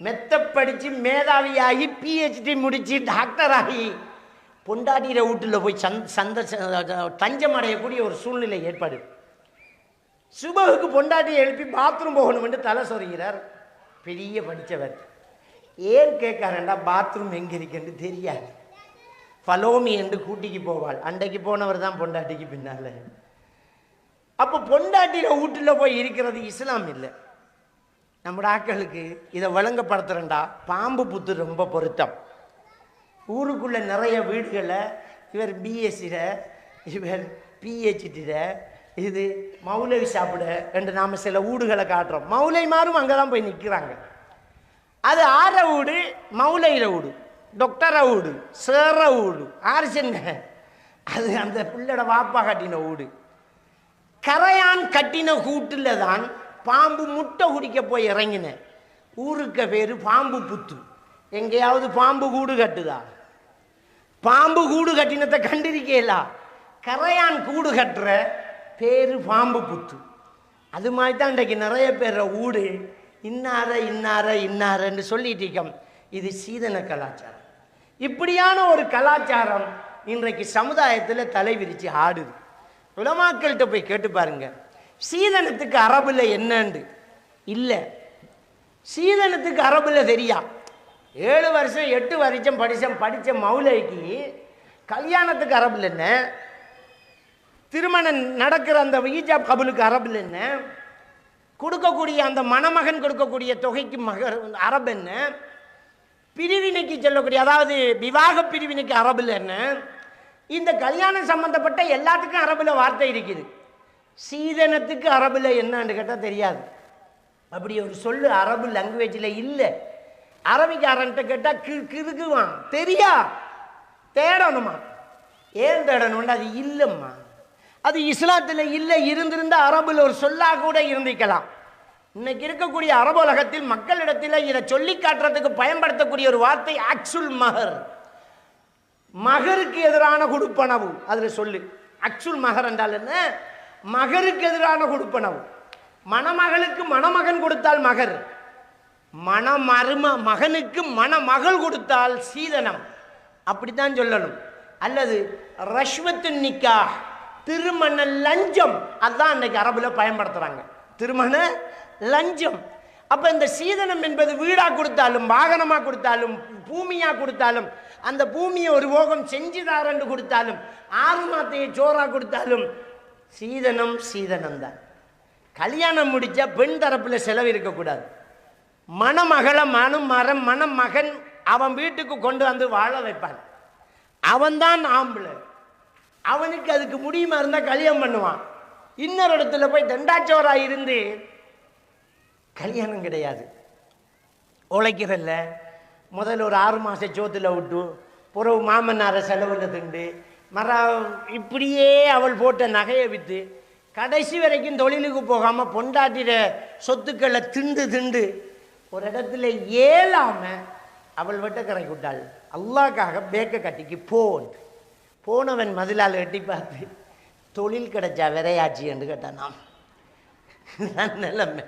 மெத்த படித்து மேதாவியாகி PhD முடித்து டாக்டர் ஆகி பொண்டாட்டிகிற வீட்டில் போய் தஞ்சம் அடையக்கூடிய ஒரு சூழ்நிலை ஏற்படுது. சுபகுக்கு பொண்டாட்டியை எழுப்பி பாத்ரூம் போகணும் என்று தலை சொருகிறார் பெரிய படித்தவர். ஏன் கேட்காரண்டா, பாத்ரூம் எங்கே இருக்குன்னு தெரியாது. ஃபலோமி என்று கூட்டிக்கு போவாள். அன்றைக்கு போனவர் தான் பொண்டாட்டிக்கு பின்னால். அப்போ பொண்டாட்டியில வீட்டில் போய் இருக்கிறது இஸ்லாம் இல்லை. நம்ம ஆட்களுக்கு இதை வழங்கப்படுத்துறேன்டா, பாம்பு புத்து ரொம்ப பொருத்தம். ஊருக்குள்ள நிறைய வீடுகளை இவர் BSc இவர் PhD இது மௌலவி சாப்பிட என்று நாம் சில வீடுகளை காட்டுறோம். மௌலை மாறும் அங்கே தான் போய் நிற்கிறாங்க. அது ஆற வீடு, மௌலையில வீடு, டாக்டரை வீடு, சேர வீடு, ஆர்சன் அது அந்த பிள்ளோட வாப்பா கட்டின வீடு. கரையான் கட்டின கூட்டில் தான் பாம்பு முட்டை குடிக்க போய் இறங்கின. ஊருக்கு பேர் பாம்பு புத்து. எங்கேயாவது பாம்பு கூடு கட்டுதா? பாம்பு கூடு கட்டினத்தை கண்டிருக்கேலா? கரையான் கூடு கட்டுற பேரு பாம்பு புத்து. அது மாதிரி தான் இன்றைக்கு நிறைய பேர் ஊடு இன்னார இன்னார இன்னாரன்னு சொல்லிட்டு இருக்கோம். இது சீதன கலாச்சாரம். இப்படியான ஒரு கலாச்சாரம் இன்றைக்கு சமுதாயத்தில் தலை விரிச்சு ஆடுது. உலமாக்கள்கிட்ட போய் கேட்டு பாருங்க, சீதனத்துக்கு அரபுல என்னண்டு இல்லை. சீதனத்துக்கு அரபுல தெரியா? 7 வருஷம் 8 வருஷம் படித்த மௌலைக்கு கல்யாணத்துக்கு அரபுல என்ன, திருமணம் நடக்கிற அந்த ஈஜாப் கபுலுக்கு அரபுல என்ன, கொடுக்கக்கூடிய அந்த மணமகன் கொடுக்கக்கூடிய தொகைக்கு அரபு என்ன, பிரிவினைக்கு சொல்லக்கூடிய அதாவது விவாக பிரிவினைக்கு அரபுல என்ன, இந்த கல்யாணம் சம்பந்தப்பட்ட எல்லாத்துக்கும் அரபுல வார்த்தை இருக்குது. சீதனத்துக்கு அரபுல என்னன்னு கேட்டால் தெரியாது. அப்படி ஒரு சொல்லு அரபு லாங்குவேஜில் இல்லை. அரபிக்காரன்ட்ட கேட்டால் கிறுக்குவான், தெரியா, தேடணுமா. ஏன் தேடணும்னு அது இல்லைம்மா, அது இஸ்லாத்தில் இல்லை. இருந்திருந்த அரபுல ஒரு சொல்லா கூட இருந்திக்கலாம். இன்னைக்கு இருக்கக்கூடிய அரபு உலகத்தில் மக்களிடத்தில் இதை சொல்லி காட்டுறதுக்கு பயன்படுத்தக்கூடிய ஒரு வார்த்தை அக்சுல் மஹர். மகருக்கு எதிரான கொடுப்பனவு. அதில் சொல்லு அக்சுல் மஹர் என்றால் என்ன? மகருக்கு எதிரான கொடுப்பனவு. மணமகளுக்கு மணமகன் கொடுத்தால் மகர், மகனுக்கு மணமகள் கொடுத்தால் சீதனம், அப்படித்தான் சொல்லணும். அல்லது ரஷ்வத்து நிக்கா, திருமண லஞ்சம், அதுதான் அன்னைக்கு அரபுல பயன்படுத்துறாங்க, திருமண லஞ்சம். அப்ப இந்த சீதனம் என்பது வீடா கொடுத்தாலும் வாகனமா கொடுத்தாலும் பூமியா கொடுத்தாலும் அந்த பூமியை ஒரு போகம் செஞ்சுதாரண்டு கொடுத்தாலும் 6 மாத்தையை சோறா கொடுத்தாலும் சீதனம் சீதனம் தான். கல்யாணம் முடிச்சா பெண் தரப்புல செலவு இருக்கக்கூடாது. மணமகளை மணமகன் அவன் வீட்டுக்கு கொண்டு வந்து வாழ வைப்பான். அவன்தான் ஆம்பளை. அவனுக்கு அதுக்கு முடியுமா இருந்தா கல்யாணம் பண்ணுவான். இன்னொரு இடத்துல போய் தண்டாச்சோரா இருந்து கல்யாணம் கிடையாது. உழைக்கிறல்ல, முதல்ல ஒரு 6 மாசம் சோத்துல விட்டு பிறகு மாமனார செலவுல திண்டு இப்படியே அவள் போட்ட நகையை விற்று கடைசி வரைக்கும் தொழிலுக்கு போகாம பொண்டாட்டிட சொத்துக்களை திண்டு ஒரு இடத்துல ஏலாம அவள் வெட்டக்கரை விட்டாள். அல்லாஹ்க்காக பேக்க கட்டிக்கு போனவன் மதிலால் எட்டி பார்த்து தொழில் கிடைச்சா விரையாச்சு என்று கேட்டான். நிலைமை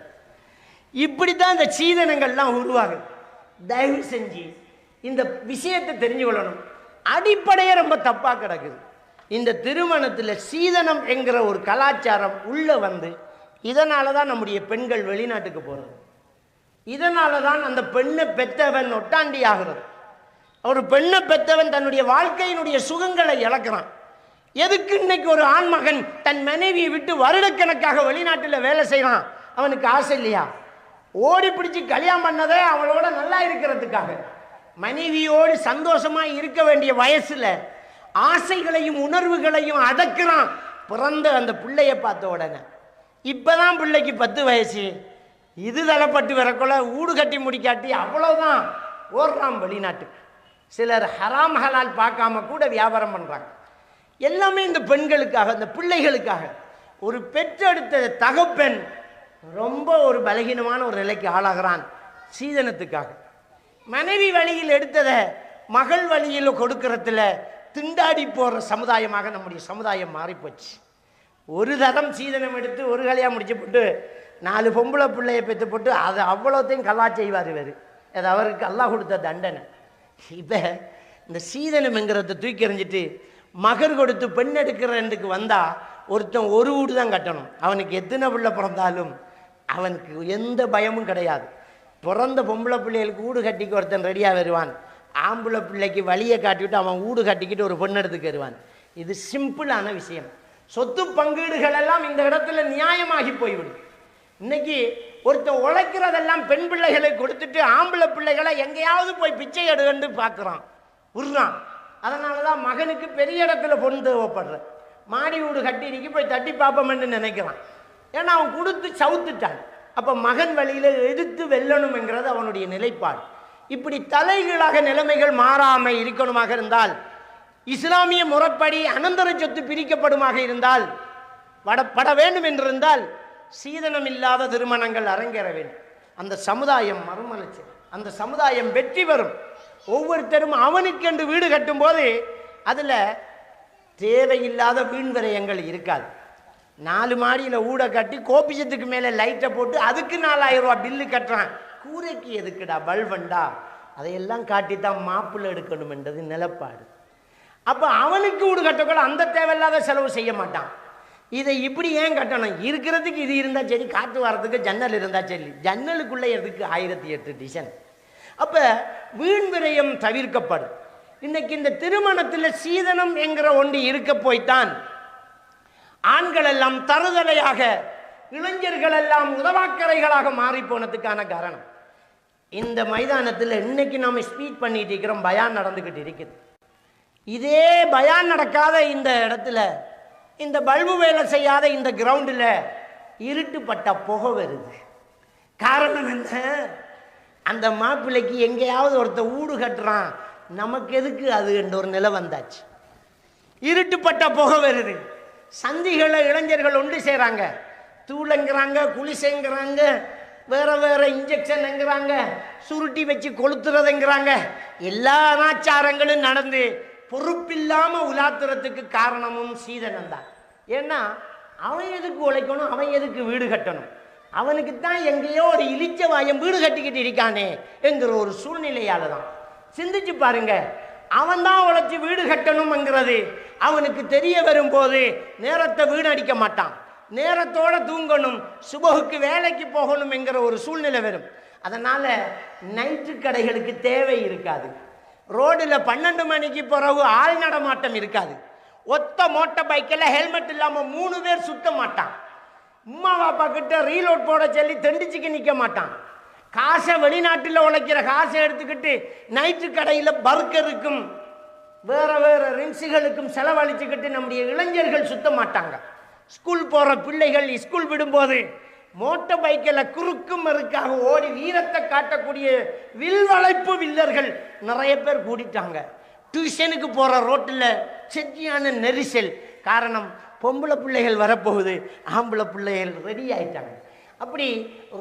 இப்படித்தான் இந்த சீதனங்கள்லாம் உருவாகுது. தயவு செஞ்சு இந்த விஷயத்தை தெரிஞ்சு கொள்ளணும். அடிப்படையே ரொம்ப தப்பா கிடக்குது. இந்த திருமணத்தில் சீதனம் என்கிற ஒரு கலாச்சாரம் உள்ள வந்து இதனால தான் நம்முடைய பெண்கள் வெளிநாட்டுக்கு போகிறது. இதனால தான் அந்த பெண்ணை பெற்றவன் ஒட்டாண்டி ஆகிறது. ஒரு பெண்ணை பெற்றவன் தன்னுடைய வாழ்க்கையினுடைய சுகங்களை இழக்கிறான். எதுக்கு இன்னைக்கு ஒரு ஆண்மகன் தன் மனைவியை விட்டு வருடக்கணக்காக வெளிநாட்டில் வேலை செய்யறான்? அவனுக்கு ஆசை இல்லையா? ஓடி பிடிச்சி கல்யாணம் பண்ணதே அவளோட நல்லா இருக்கிறதுக்காக. மனைவியோடு சந்தோஷமா இருக்க வேண்டிய வயசுல ஆசைகளையும் உணர்வுகளையும் அடக்குறான். பிறந்த அந்த பிள்ளைய பார்த்த உடனே இப்பதான் பிள்ளைக்கு 10 வயசு, இது தலைப்பட்டு வரக்குள்ள ஊடு கட்டி முடிக்காட்டி அவ்வளவுதான் ஓடுறான் வெளிநாட்டுக்கு. சிலர் ஹராம் ஹலால் பார்க்காம கூட வியாபாரம் பண்றாங்க. எல்லாமே இந்த பெண்களுக்காக, இந்த பிள்ளைகளுக்காக. ஒரு பெற்றெடுத்த தகப்பன் ரொம்ப ஒரு பலகீனமான ஒரு நிலைக்கு ஆளாகிறான் சீதனத்துக்காக. மனைவி வழியில் எடுத்ததை மகள் வழியில் கொடுக்கறதுல திண்டாடி போற சமுதாயமாக நம்முடைய சமுதாயம் மாறிப்போச்சு. ஒரு தரம் சீதனம் எடுத்து ஒரு கல்யாணம் முடிச்சு போட்டு 4 பொம்பளை பிள்ளையை பெற்று போட்டு அதை அவ்வளோத்தையும் கல்லா செய்வார் இவர். அது அவருக்கு அல்லாஹ் கொடுத்த தண்டனை. இப்போ இந்த சீதனம் என்கிறத தூக்கி எறிஞ்சிட்டு மகர் கொடுத்து பெண் எடுக்கிறதுக்கு வந்தா ஒருத்தன் ஒரு வீடு தான் கட்டணும். அவனுக்கு எத்தனை பிள்ளை பிறந்தாலும் அவனுக்கு எந்த பயமும் கிடையாது. பிறந்த பொம்பளை பிள்ளைகளுக்கு வீடு கட்டிக்கு ஒருத்தன் ரெடியாக வருவான். ஆம்பளை பிள்ளைக்கு வழியை காட்டிவிட்டு அவன் வீடு கட்டிக்கிட்டு ஒரு பெண் எடுத்துக்கு வருவான். இது சிம்பிளான விஷயம். சொத்து பங்கீடுகள் எல்லாம் இந்த இடத்துல நியாயமாகி போய்விடும். இன்னைக்கு ஒருத்தன் உழைக்கிறதெல்லாம் பெண் பிள்ளைகளை கொடுத்துட்டு ஆம்பளை பிள்ளைகளை எங்கேயாவது போய் பிச்சை எடுக்கண்டு பார்க்குறான், விடுறான். அதனால தான் மகனுக்கு பெரிய இடத்துல பொண்ணு தேவைப்படுற. மாடி வீடு கட்டினிக்கு போய் தட்டி பார்ப்போம்னு நினைக்கிறான். ஏன்னா அவன் கொடுத்து சவுத்துட்டான். அப்போ மகன் வழியில் எடுத்து வெல்லணும்ங்கிறது அவனுடைய நிலைப்பாடு. இப்படி தலைகீழாக நிலைமைகள் மாறாமல் இருக்கணுமாக இருந்தால், இஸ்லாமிய முறைப்படி அனந்தர சொத்து பிரிக்கப்படுமாக இருந்தால், பட வேண்டும் என்றிருந்தால் சீதனம் இல்லாத திருமணங்கள் அரங்கேற வேண்டும். அந்த சமுதாயம் மறுமலர்ச்சி, அந்த சமுதாயம் வெற்றி பெறும். ஒவ்வொருத்தரும் அவனுக்கென்று வீடு கட்டும் போது அதில் தேவையில்லாத வீண்விரயங்கள் இருக்காது. 4 மாடியில் ஊட கட்டி கோபிச்சத்துக்கு மேலே லைட்டை போட்டு அதுக்கு 4000 ரூபா பில்லு கட்டுறான். கூரைக்கு எதுக்குடா பல்வண்டா? அதையெல்லாம் காட்டித்தான் மாப்பிள்ளை எடுக்கணும் என்றது நிலப்பாடு. அப்போ அவனுக்கு வீடு கட்டக்கூட அந்த தேவையில்லாத செலவு செய்ய மாட்டான். இதை இப்படி ஏன் கட்டணும்? இருக்கிறதுக்கு இது இருந்தால் சரி, காற்று வரதுக்கு ஜன்னல் இருந்தால் சரி. ஜன்னலுக்குள்ளே எதுக்கு 1008 டிசைன்? அப்போ வீண் விரயம் தவிர்க்கப்படும். இன்னைக்கு இந்த திருமணத்தில் சீதனம் என்கிற ஒன்று இருக்க போய்த்தான் ஆண்கள் எல்லாம் தருதலையாக, இளைஞர்கள் எல்லாம் உதவாக்கரைகளாக மாறி போனதுக்கான காரணம். இந்த மைதானத்தில் இன்னைக்கு நாம் ஸ்பீச் பண்ணிட்டு இருக்கிறோம், பயான் நடந்துக்கிட்டு இருக்குது. இதே பயான் நடக்காத இந்த இடத்துல, இந்த பல்பு வேலை செய்யாத இந்த கிரவுண்டில் இருட்டுப்பட்ட புகை வருது. காரணம் என்ன? அந்த மாப்பிள்ளைக்கு எங்கேயாவது ஒருத்த வீடு கட்டுறான், நமக்கு எதுக்கு அது என்ற ஒரு நிலை வந்தாச்சு. இருட்டுப்பட்ட புகை வருது. சந்திகளை இளைஞர்கள் ஒன்று செய்கிறாங்க, தூளங்கிறாங்க, குளிசைங்கிறாங்க, வேற வேற இன்ஜெக்ஷன்ங்கிறாங்க, சுருட்டி வச்சு கொளுத்துறதுங்கிறாங்க. எல்லா அனாச்சாரங்களும் நடந்து பொறுப்பில்லாமல் உலாத்துறதுக்கு காரணமும் சீதனம் தான். ஏன்னா அவன் எதுக்கு உழைக்கணும், அவன் எதுக்கு வீடு கட்டணும்? அவனுக்கு தான் எங்கேயோ ஒரு இழிச்ச வாயம் வீடு கட்டிக்கிட்டு இருக்கானே என்கிற ஒரு சூழ்நிலையால தான். சிந்திச்சு பாருங்க, அவன் தான் உழைச்சி வீடு கட்டணும்ங்கிறது அவனுக்கு தெரிய வரும்போது நேரத்தை வீணடிக்க மாட்டான். நேரத்தோட தூங்கணும், சுபகுக்கு வேலைக்கு போகணும் என்கிற ஒரு சூழ்நிலை வரும். அதனால நைட்டு கடைகளுக்கு தேவை இருக்காது. ரோடில் 12 மணிக்கு பிறகு ஆள் நடமாட்டம் இருக்காது. ஒத்த மோட்டார் பைக்கில் ஹெல்மெட் இல்லாமல் 3 பேர் சுத்த மாட்டான். உம்மா பாப்பா கிட்ட ரீலோட் போட சொல்லி தெண்டிச்சுக்கு நிற்க மாட்டான். காசை வெளிநாட்டில் உழைக்கிற காசை எடுத்துக்கிட்டு நைட்டு கடையில் பர்கருக்கும் வேற வேற ரின்ஸுகளுக்கும் செலவழிச்சுக்கிட்டு நம்முடைய இளைஞர்கள் சுத்த மாட்டாங்க. ஸ்கூல் போகிற பிள்ளைகள் ஸ்கூல் விடும்போது மோட்டார் பைக்கில் குறுக்கும் மறுக்காக ஓடி வீரத்தை காட்டக்கூடிய வில்வளைப்பு வில்லர்கள் நிறைய பேர் கூடிட்டாங்க. டியூஷனுக்கு போகிற ரோட்டில் செட்டியான நெரிசல். காரணம், பொம்பளை பிள்ளைகள் வரப்போகுது, ஆம்பளை பிள்ளைகள் ரெடி ஆயிட்டாங்க. அப்படி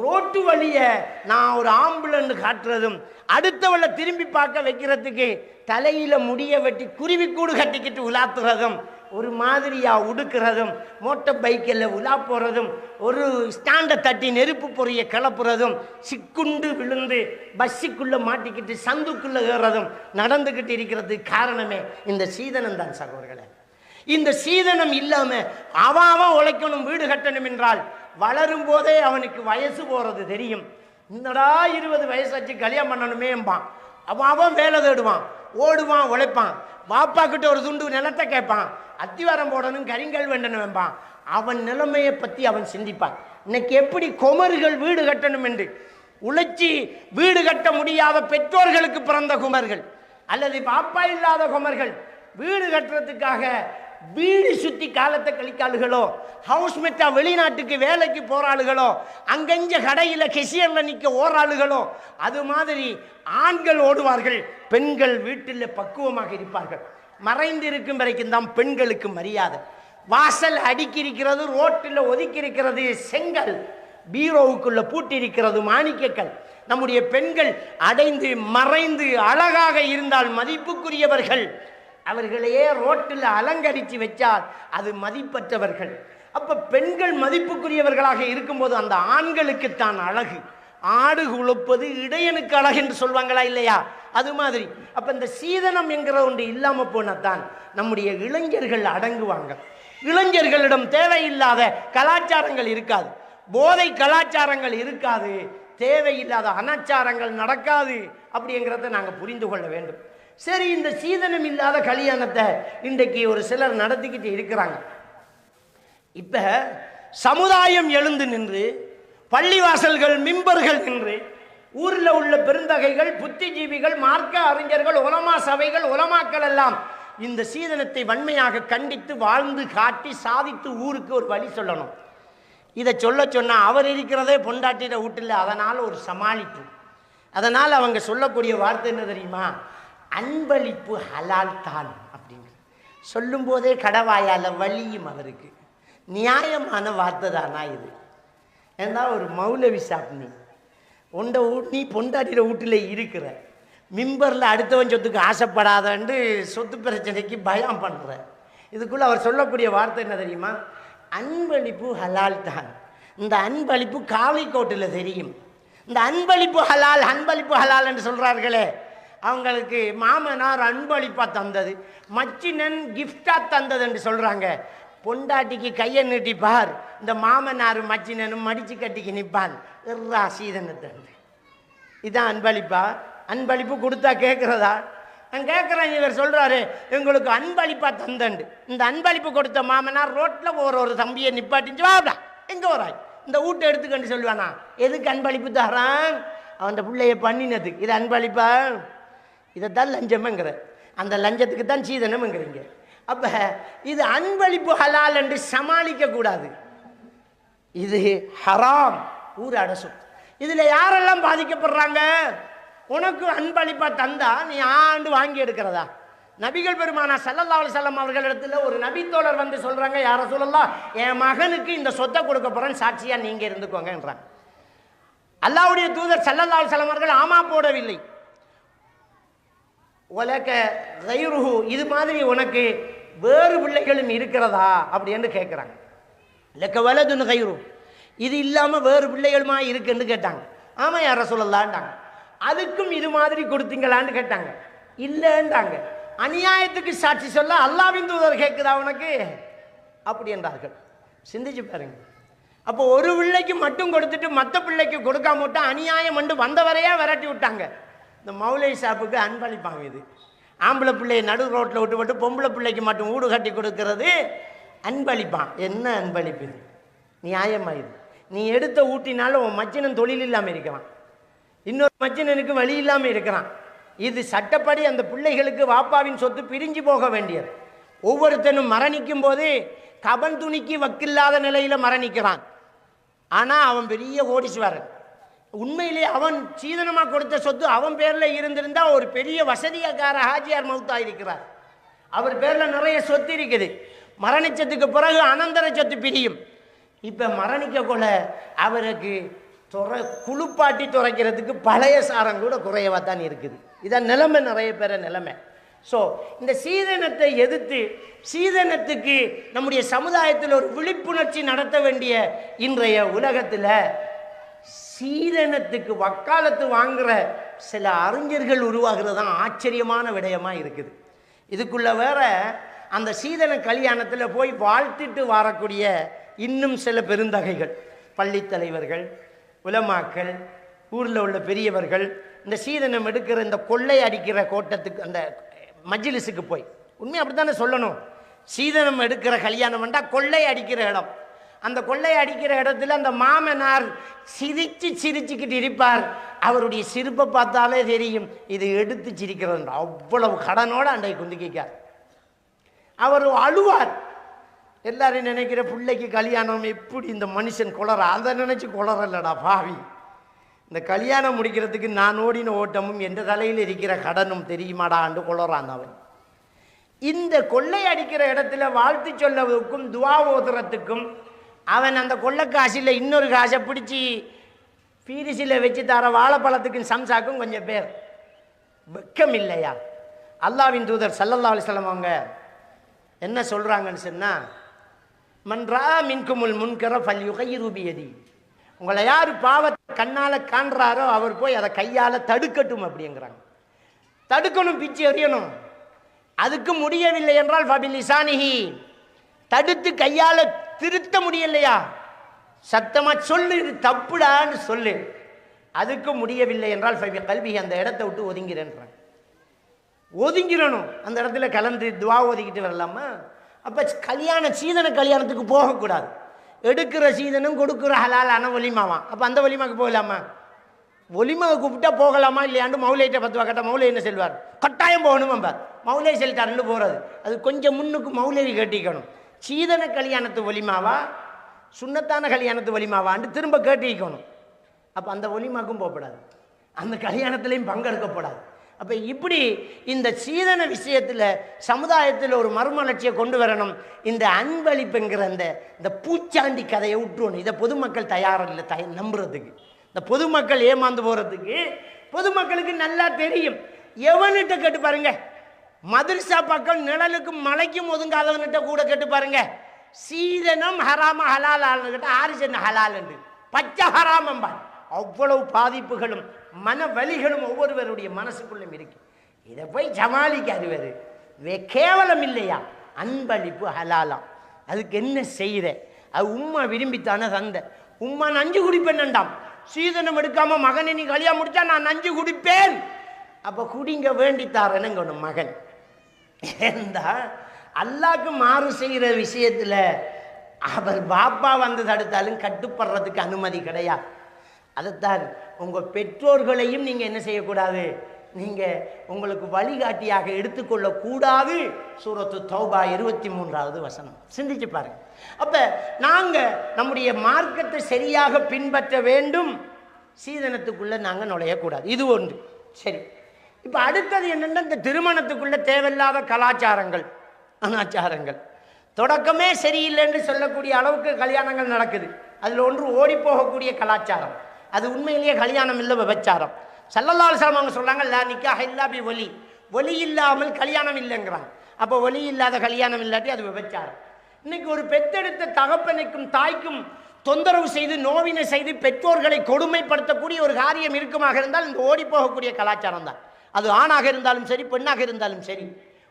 ரோட்டு வழியை நான் ஒரு ஆம்புலன்னு காட்டுறதும், அடுத்தவளை திரும்பி பார்க்க வைக்கிறதுக்கு தலையில் முடிய வெட்டி குருவிக்கூடு கட்டிக்கிட்டு உலாத்துறதும், ஒரு மாதிரியா உடுக்கிறதும், மோட்டார் பைக்கில் உலா போகிறதும், ஒரு ஸ்டாண்டை தட்டி நெருப்பு பொறியை கிளப்புறதும், சிக்குண்டு விழுந்து பஸ்ஸுக்குள்ளே மாட்டிக்கிட்டு சந்துக்குள்ளே ஏறுறதும் நடந்துக்கிட்டு இருக்கிறது காரணமே இந்த சீதனம் தான் சகோதரர்களே. இந்த சீதனம் இல்லாமல் அவன் உழைக்கணும், வீடு கட்டணும் என்றால் வளரும் போதே அவனுக்கு வயசு போகிறது தெரியும். இந்தடா 20 வயசாச்சு கல்யாணம் பண்ணணுமேம்பான். அவன் வேலை தேடுவான், ஓடுவான், உழைப்பான். பாப்பா கிட்ட ஒரு துண்டு நிலத்தை கேட்பான், அத்திவாரம் போடணும், கரிங்கல் வேண்டணும் என்பான். அவன் நிலைமையை பற்றி அவன் சிந்திப்பான். இன்னைக்கு எப்படி குமர்கள் வீடு கட்டணும் என்று உழைச்சி வீடு கட்ட முடியாத பெற்றோர்களுக்கு பிறந்த குமர்கள் அல்லது பாப்பா இல்லாத குமர்கள் வீடு கட்டுறதுக்காக வீடு சுற்றி காலத்தை கழிக்காளுகளோ, ஹவுஸ்மேட்டா வெளிநாட்டுக்கு வேலைக்கு போறாளுகளோ, அங்கஞ்ச கடையில் கெசியரில் நிற்க ஓராளுகளோ, அது மாதிரி ஆண்கள் ஓடுவார்கள், பெண்கள் வீட்டில் பக்குவமாக இருப்பார்கள். மறைந்து இருக்கும் வரைக்கும் தான் பெண்களுக்கு மரியாதை. வாசல் அடுக்கி இருக்கிறது, ரோட்டில் ஒதுக்கி இருக்கிறது செங்கல், பீரோவுக்குள்ள பூட்டி இருக்கிறது மாணிக்கக்கல். நம்முடைய பெண்கள் அடைந்து மறைந்து அழகாக இருந்தால் மதிப்புக்குரியவர்கள். அவர்களையே ரோட்டில் அலங்கரித்து வச்சால் அது மதிப்பற்றவர்கள். அப்ப பெண்கள் மதிப்புக்குரியவர்களாக இருக்கும்போது அந்த ஆண்களுக்கு தான் அழகு. ஆடு உழுப்பது இடையனுக்கு அழகு என்று சொல்வாங்களா இல்லையா? அது மாதிரி அப்ப இந்த சீதனம் என்கிற ஒன்று இல்லாம போனதான் நம்முடைய இளைஞர்கள் அடங்குவாங்க. இளைஞர்களிடம் தேவையில்லாத கலாச்சாரங்கள் இருக்காது, போதை கலாச்சாரங்கள் இருக்காது, தேவையில்லாத அனாச்சாரங்கள் நடக்காது. அப்படிங்கிறத நாங்கள் புரிந்து கொள்ள வேண்டும். சரி, இந்த சீதனம் இல்லாத கல்யாணத்தை இன்றைக்கு ஒரு சிலர் நடத்திக்கிட்டு இருக்கிறாங்க. இப்ப சமுதாயம் எழுந்து நின்று, பள்ளிவாசல்கள் மிம்பர்கள் நின்று, ஊரில் உள்ள பெருந்தகைகள், புத்திஜீவிகள், மார்க்க அறிஞர்கள், உலமா சபைகள், உலமாக்கள் எல்லாம் இந்த சீதனத்தை வன்மையாக கண்டித்து வாழ்ந்து காட்டி சாதித்து ஊருக்கு ஒரு வழி சொல்லணும். இதை சொல்ல சொன்னால் அவர் இருக்கிறதே பொண்டாட்டிட வீட்டில், அதனால் ஒரு சமாளிப்பு. அதனால் அவங்க சொல்லக்கூடிய வார்த்தை என்ன தெரியுமா? அன்பளிப்பு ஹலால் தான் அப்படிங்கிற சொல்லும் போதே கடவாயால் வலியும் அவருக்கு. நியாயமான வார்த்தை தானா இது? ஏன்னா ஒரு மௌலவி சாப்பினி உண்டை நீ பொண்டாட்டிட வீட்டில் இருக்கிற, மிம்பரில் அடுத்தவன் சொத்துக்கு ஆசைப்படாதன்னு சொத்து பிரச்சனைக்கு பயம் பண்ணுற. இதுக்குள்ளே அவர் சொல்லக்கூடிய வார்த்தை என்ன தெரியுமா? அன்பளிப்பு ஹலால் தான். இந்த அன்பளிப்பு காவிக்கோட்டில் தெரியும். இந்த அன்பளிப்பு ஹலால், அன்பளிப்பு ஹலால் என்று சொல்கிறார்களே, அவங்களுக்கு மாமனார் அன்பளிப்பாக தந்தது, மச்சினன் கிஃப்டாக தந்தது என்று சொல்கிறாங்க. பொண்டாட்டிக்கு கையை நீட்டிப்பார், இந்த மாமனார் மச்சினனும் மடிச்சு கட்டிக்கு நிற்பான். சீதனத்தை இதுதான் அன்பளிப்பா? அன்பளிப்பு கொடுத்தா கேட்குறதா? நான் கேட்குறேன். இவர் சொல்கிறாரு எங்களுக்கு அன்பளிப்பாக தந்தண்டு. இந்த அன்பளிப்பு கொடுத்த மாமனார் ரோட்டில் ஒரு தம்பியை நிப்பாட்டிச்சு, வாடா எங்கே வராய், இந்த வீட்டை எடுத்துக்கன்னு சொல்லுவானா? எதுக்கு அன்பளிப்பு தரான்? அவன் பிள்ளைய பண்ணினதுக்கு. இது அன்பளிப்பா? இதைத்தான் லஞ்சம்ங்கிற. அந்த லஞ்சத்துக்கு தான் சீதனம்ங்கிறீங்க. அப்போ இது அன்பளிப்பு ஹலால் என்று சமாளிக்க கூடாது. இது ஹராம், ஊர் அடசும். இதில் யாரெல்லாம் பாதிக்கப்படுறாங்க? உனக்கு அன்பளிப்பா தந்தா நீ ஆண்டு வாங்கி எடுக்கிறதா? நபிகள் பெருமானா ஸல்லல்லாஹு அலைஹி வஸல்லம் அவர்களிடத்தில் ஒரு நபித்தோழர் வந்து சொல்கிறாங்க, யா ரசூலல்லாஹ், என் மகனுக்கு இந்த சொத்தை கொடுக்க போகிறேன்னு சாட்சியாக நீங்கள் இருந்துக்கோங்கன்றாங்க. அல்லாஹ்வுடைய தூதர் ஸல்லல்லாஹு அலைஹி வஸல்லம் அவர்கள் ஆமா போடவில்லை. உலக கைருஹு, இது மாதிரி உனக்கு வேறு பிள்ளைகளும் இருக்கிறதா அப்படின்னு கேட்குறாங்க. லக்க வலதுன் கைரு, இது இல்லாமல் வேறு பிள்ளைகளுமா இருக்குன்னு கேட்டாங்க. ஆமாம் யா ரசூலல்லாஹ்ன்றாங்க. அதுக்கும் இது மாதிரி கொடுத்தீங்களான்னு கேட்டாங்க. இல்லைன்றாங்க. அநியாயத்துக்கு சாட்சி சொல்ல அல்லாஹ்வின் தூதர் கேட்குதா உனக்கு? அப்படி என்றார்கள். சிந்திச்சு பாருங்க. அப்போ ஒரு பிள்ளைக்கு மட்டும் கொடுத்துட்டு மற்ற பிள்ளைக்கு கொடுக்காம விட்டா அநியாயம் வந்து வந்தவரையா விரட்டி விட்டாங்க. இந்த மௌலை ஷாப்புக்கு அன்பளிப்பாங்க. இது ஆம்பளை பிள்ளையை நடு ரோட்டில் விட்டு விட்டு பொம்பளை பிள்ளைக்கு மட்டும் வீடு கட்டி கொடுக்கறது அன்பளிப்பான். என்ன அன்பளிப்பு இது? நியாயமாயுது. நீ எடுத்த ஊட்டினாலும் உன் மச்சினன் தொழில் இல்லாமல் இருக்கிறான், இன்னொரு மச்சினனுக்கு வழி இல்லாமல் இருக்கிறான். இது சட்டப்படி அந்த பிள்ளைகளுக்கு வாப்பாவின் சொத்து பிரிஞ்சு போக வேண்டியது. ஒவ்வொருத்தனும் மரணிக்கும் போது கபன் துணிக்கு வக்கில்லாத நிலையில் மரணிக்கிறான். ஆனால் அவன் பெரிய கோடீஸ்வரன். உண்மையிலே அவன் சீதனமாக கொடுத்த சொத்து அவன் பேரில் இருந்திருந்தா ஒரு பெரிய வசதியாக்கார ஹாஜியார் மௌத்தாக இருக்கிறார். அவர் பேரில் நிறைய சொத்து இருக்குது. மரணிச்சதுக்கு பிறகு அனந்தர சொத்து பிரியும். இப்போ மரணிக்க கொள்ள அவருக்கு குளிப்பாட்டி துறைக்கிறதுக்கு பழைய சாரம் கூட குறையவா தான் இருக்குது. இதான் நிலைமை, நிறைய பேர நிலைமை. ஸோ இந்த சீதனத்தை எதிர்த்து, சீதனத்துக்கு நம்முடைய சமுதாயத்தில் ஒரு விழிப்புணர்ச்சி நடத்த வேண்டிய இன்றைய உலகத்தில் சீதனத்துக்கு வக்காலத்து வாங்குகிற சில அறிஞர்கள் உருவாகிறது தான் ஆச்சரியமான விடயமாக இருக்குது. இதுக்குள்ள வேற அந்த சீதன கல்யாணத்தில் போய் வாழ்த்திட்டு வரக்கூடிய இன்னும் சில பெருந்தகைகள், பள்ளி தலைவர்கள், உலமாக்கள், ஊரில் உள்ள பெரியவர்கள் இந்த சீதனம் எடுக்கிற இந்த கொள்ளை அடிக்கிற கோட்டத்துக்கு, அந்த மஜ்லிஸுக்கு போய், உண்மையை அப்படி தானே சொல்லணும். சீதனம் எடுக்கிற கல்யாணம் வேண்டாம், கொள்ளை அடிக்கிற இடம். அந்த கொள்ளை அடிக்கிற இடத்துல அந்த மாமனார் சிரிச்சுக்கிட்டு இருப்பார். அவருடைய சிரிப்பை பார்த்தாலே தெரியும் இது எடுத்து சிரிக்கிறது. அவ்வளவு கடனோடு அண்டை குந்திக்கார். அவர் அழுவார். எல்லாரும் நினைக்கிற பிள்ளைக்கு கல்யாணம் எப்படி இந்த மனுஷன் குளற, அதை நினைச்சு குளறலடா பாவி. இந்த கல்யாணம் முடிக்கிறதுக்கு நான் ஓடின ஓட்டமும் எந்த தலையில் இருக்கிற கடனும் தெரியுமாடான்னு குளறான் அவன். இந்த கொள்ளை அடிக்கிற இடத்துல வாழ்த்து சொல்லவுக்கும் துவா ஓதுறதுக்கும் அவன் அந்த கொள்ளை காசில் இன்னொரு காசை பிடிச்சி பீரிசில் வச்சு தர வாழைப்பழத்துக்கும் சம்சாக்கும் கொஞ்சம் பேர். வெக்கம் இல்லையா? அல்லாஹ்வின் தூதர் ஸல்லல்லாஹு அலைஹி வஸல்லம் அவங்க என்ன சொல்கிறாங்கன்னு சொன்னால், மன் ரா மின்குமுல் முன்கர ஃபல்யுகையிரு பியதி, உங்களை யார் பாவத்தை கண்ணால் காண்றாரோ அவர் போய் அதை கையால் தடுக்கட்டும் அப்படிங்கிறாங்க. தடுக்கணும், பிச்சு எறியணும். அதுக்கு முடியவில்லை என்றால் ஃபபிலிசானிஹி, தடுத்து கையால் திருத்த முடியலையா சத்தமாக சொல்லு, இது தப்புடான்னு சொல்லு. அதுக்கு முடியவில்லை என்றால் ஃபபி கல்வி, அந்த இடத்த விட்டு ஒதுங்கிறேன்றாங்க. ஒதுங்கிடணும். அந்த இடத்துல கலந்து துவா ஒதுக்கிட்டு வரலாமா? அப்போ சீதன கல்யாணத்துக்கு போகக்கூடாது. எடுக்கிற சீதனம் கொடுக்குற ஹலாலான ஒலிமாவான். அப்போ அந்த ஒலிமாவுக்கு போகலாமா? ஒலிமாவை கூப்பிட்டா போகலாமா இல்லையாண்டு மௌலையிட்ட 10 கட்ட மௌலை என்ன செல்வார், கட்டாயம் போகணும் பார். மௌலை செல்லிட்டாருன்னு போகிறது அது கொஞ்சம் முன்னுக்கு மௌலையை கட்டிக்கணும். சீதன கல்யாணத்து ஒலிமாவா சுண்ணத்தான கல்யாணத்து ஒலிமாவான்னு திரும்ப கேட்டிக்கணும். அப்போ அந்த ஒலிமாக்கும் போகப்படாது, அந்த கல்யாணத்துலேயும் பங்கெடுக்கப்படாது. அப்போ இப்படி இந்த சீதன விஷயத்தில் சமுதாயத்தில் ஒரு மறுமலர்ச்சியை கொண்டு வரணும். இந்த அன்பளிப்புங்கிற இந்த பூச்சாண்டி கதையை விட்டுறணும். இதை பொதுமக்கள் தயாரில்லை நம்புறதுக்கு. இந்த பொதுமக்கள் ஏமாந்து போகிறதுக்கு பொதுமக்களுக்கு நல்லா தெரியும். எவன்கிட்ட கேட்டு பாருங்க, மதரசா பக்கம் நிழலுக்கும் மலைக்கும் ஒதுங்காதவன்கிட்ட கூட கேட்டு பாருங்க. சீதனம் ஹராம ஹலாலான்னு கேட்டால் ஆரிஜன் ஹலால் பச்சை ஹராமம்பா. அவ்வளவு பாதிப்புகளும் மன வலிகளும் ஒவ்வொருவருடைய மனசுக்குள்ளும் இருக்கு. இதை போய் சமாளிக்க அறிவது கேவலம் இல்லையா? அன்பளிப்பு ஹலாலாம், அதுக்கு என்ன செய்யற? அது உம்மா விரும்பித்தானே தந்த. உம்மா நஞ்சு குடிப்பேன்டாம், சீதனம் எடுக்காம மகனை நீ கல்யாணம் முடிச்சா நான் நஞ்சு குடிப்பேன். அப்ப குடிங்க வேண்டித்தாரனுங்க மகன். ஏண்டா அல்லாஹ்க்கு மாறு செய்கிற விஷயத்துல அவர் பாப்பா வந்து தடுத்தாலும் கட்டுப்படுறதுக்கு அனுமதி கிடையாது. அதைத்தான் உங்க பெற்றோர்களையும் நீங்க என்ன செய்யக்கூடாது, நீங்க உங்களுக்கு வழிகாட்டியாக எடுத்துக்கொள்ள கூடாது. சூரத்து தௌபா 23வது வசனம் சிந்திச்சு பாருங்க. அப்ப நாங்க நம்முடைய மார்க்கத்தை சரியாக பின்பற்ற வேண்டும், சீதனத்துக்குள்ள நாங்க நுழையக்கூடாது. இது ஒன்று. சரி, இப்ப அடுத்தது என்னன்னா, இந்த திருமணத்துக்குள்ள தேவையில்லாத கலாச்சாரங்கள் அனாச்சாரங்கள். தொடக்கமே சரியில்லைன்னு சொல்லக்கூடிய அளவுக்கு கல்யாணங்கள் நடக்குது. அதுல ஒன்று ஓடி போகக்கூடிய கலாச்சாரம். அது உண்மையிலேயே கல்யாணம் இல்லை, விபச்சாரம். ஸல்லல்லாஹு அலைஹி வஸல்லம் அவங்க சொல்றாங்க, லா நிக்காஹ இல்லா பி வலி, ஒலி இல்லாமல் கல்யாணம் இல்லைங்கிறாங்க. அப்போ ஒலி இல்லாத கல்யாணம் இல்லாட்டி அது விபச்சாரம். இன்னைக்கு ஒரு பெத்தெடுத்த தகப்பனுக்கும் தாய்க்கும் தொந்தரவு செய்து நோவினை செய்து பெற்றோர்களை கொடுமைப்படுத்தக்கூடிய ஒரு காரியம் இருக்குமாக இருந்தால் இந்த ஓடி போகக்கூடிய கலாச்சாரம் தான். அது ஆணாக இருந்தாலும் சரி, பெண்ணாக இருந்தாலும் சரி.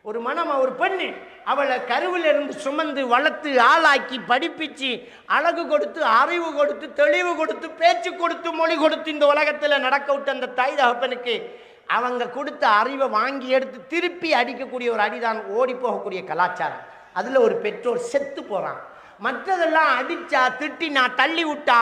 ஒரு ஒரு பெண்ணு அவளை கருவில் இருந்து சுமந்து வளர்த்து ஆளாக்கி படிப்பிச்சு அழகு கொடுத்து அறிவு கொடுத்து தெளிவு கொடுத்து பேச்சு கொடுத்து மொழி கொடுத்து இந்த உலகத்தில் நடக்க விட்டு அந்த தாய் தகப்பனுக்கு அவங்க கொடுத்த அறிவை வாங்கி எடுத்து திருப்பி அடிக்கக்கூடிய ஒரு அடிதான் ஓடி போகக்கூடிய கலாச்சாரம். அதில் ஒரு பெற்றோர் செத்து போகிறான். மற்றதெல்லாம் அடித்தா திட்டினா தள்ளி விட்டா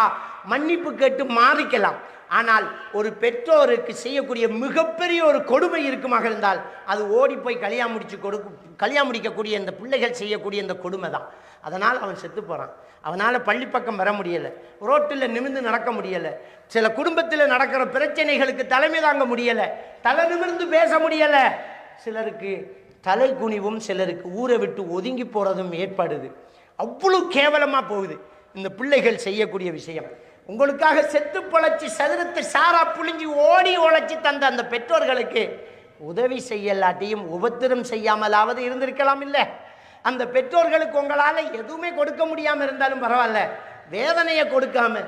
மன்னிப்பு கேட்டு மாறிக்கலாம். ஆனால் ஒரு பெற்றோருக்கு செய்யக்கூடிய மிகப்பெரிய ஒரு கொடுமை இருக்குமாக இருந்தால் அது ஓடி போய் கல்யாணம் முடிக்கக்கூடிய இந்த பிள்ளைகள் செய்யக்கூடிய இந்த கொடுமை தான். அதனால் அவன் செத்து போகிறான். அவனால் பள்ளி பக்கம் வர முடியலை, ரோட்டில் நிமிர்ந்து நடக்க முடியலை, சில குடும்பத்தில் நடக்கிற பிரச்சனைகளுக்கு தலைமை தாங்க முடியலை, தலை நிமிர்ந்து பேச முடியலை, சிலருக்கு தலை குனிவும் சிலருக்கு ஊரை விட்டு ஒதுங்கி போகிறதும் ஏற்படுது. அவ்வளவு கேவலமாக போகுது இந்த பிள்ளைகள் செய்யக்கூடிய விஷயம். உங்களுக்காக செத்து பொழைச்சி சதுரத்தை சாரா புழிஞ்சி ஓடி உழைச்சி தந்த அந்த பெற்றோர்களுக்கு உதவி செய்யலாட்டியும் உபத்திரம் செய்யாமலாவது இருந்திருக்கலாம் இல்லை? அந்த பெற்றோர்களுக்கு உங்களால் எதுவுமே கொடுக்க முடியாமல் இருந்தாலும் பரவாயில்ல, வேதனையை கொடுக்காம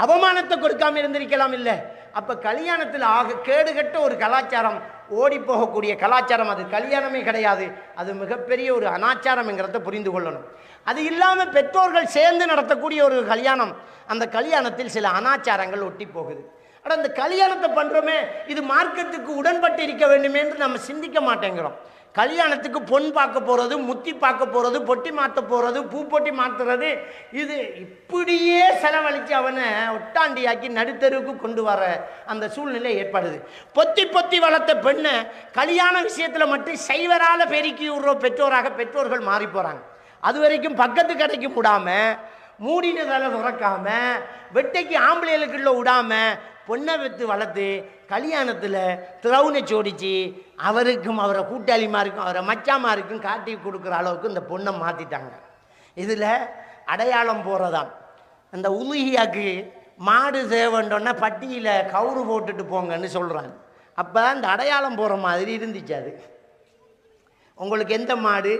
அவமானத்தை கொடுக்காம இருந்திருக்கலாம் இல்லை? அப்போ கல்யாணத்தில் கேடுகட்ட ஒரு கலாச்சாரம், ஓடி போகக்கூடிய கலாச்சாரம், அது கல்யாணமே கிடையாது, அது மிகப்பெரிய ஒரு அனாச்சாரம்ங்கிறத புரிந்து கொள்ளணும். அது இல்லாமல் பெற்றோர்கள் சேர்ந்து நடத்தக்கூடிய ஒரு கல்யாணம், அந்த கல்யாணத்தில் சில அனாச்சாரங்கள் ஒட்டி போகுது. ஆனால் இந்த கல்யாணத்தை பண்ணுறோமே, இது மார்க்கத்துக்கு உடன்பட்டு இருக்க வேண்டுமே என்று நம்ம சிந்திக்க மாட்டேங்கிறோம். கல்யாணத்துக்கு பொன் பார்க்க போகிறது, முத்தி பார்க்க போகிறது, பொட்டி மாற்ற போகிறது, பூ பொட்டி மாற்றுறது, இது இப்படியே செலவழித்து அவனை ஒட்டாண்டியாக்கி நடுத்தருவுக்கு கொண்டு வர அந்த சூழ்நிலை ஏற்படுது. பொத்தி பொத்தி வளர்த்த பெண்ணை கல்யாண விஷயத்தில் மட்டும் சைவரால் பெருக்கி விடுற பெற்றோர்கள் மாறி போகிறாங்க. அது வரைக்கும் பக்கத்து கடைக்கு விடாமல், மூடினதால் துறக்காம, வெட்டைக்கு ஆம்பளைகளுக்குள்ள விடாமல் பொண்ணை வைத்து வளர்த்து கல்யாணத்தில் திரவுனை சோடிச்சு அவருக்கும் அவரை கூட்டாளிமாருக்கும் அவரை மச்சாமாருக்கும் காட்டி கொடுக்குற அளவுக்கு இந்த பொண்ணை மாற்றிட்டாங்க. இதில் அடையாளம் போகிறதான். அந்த உலுகியாக்கு மாடு தேவண்டோன்னா பட்டியில் கவுறு போட்டுட்டு போங்கன்னு சொல்கிறாங்க. அப்போ அந்த அடையாளம் போகிற மாதிரி இருந்துச்சு. அது உங்களுக்கு எந்த மாடு,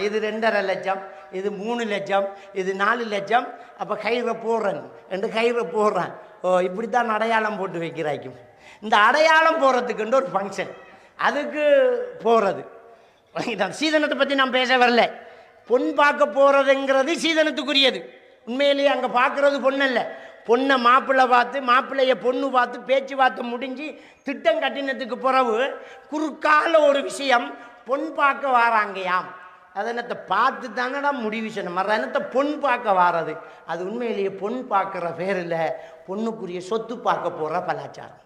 இது 2.5 லட்சம், இது 3 லட்சம், இது 4 லட்சம், அப்போ கயிறை போடுறேன் ரெண்டு கயிறை போடுறேன். ஓ, இப்படி தான் அடையாளம் போட்டு வைக்கிறாய்க்கும். இந்த அடையாளம் போடுறதுக்குண்டு ஒரு ஃபங்க்ஷன், அதுக்கு போகிறது. சீதனத்தை பற்றி நான் பேச வரல. பொன் பார்க்க போகிறதுங்கிறது சீதனத்துக்குரியது. உண்மையிலேயே அங்கே பார்க்குறது பொண்ணு இல்லை, பொண்ணை மாப்பிள்ளை பார்த்து, மாப்பிள்ளைய பொண்ணு பார்த்து, பேச்சுவார்த்தை முடிஞ்சு திட்டம் கட்டினத்துக்கு பிறகு குறுக்கால ஒரு விஷயம், பொன் பார்க்க வாராங்கயாம். அதனத்தை பார்த்து தானடா முடிவு செய்யணும். மரணத்தை பொன் பார்க்க வாரது அது உண்மையிலேயே பொன் பார்க்குற பேரில் பொண்ணுக்குரிய சொத்து பார்க்க போகிற கலாச்சாரம்.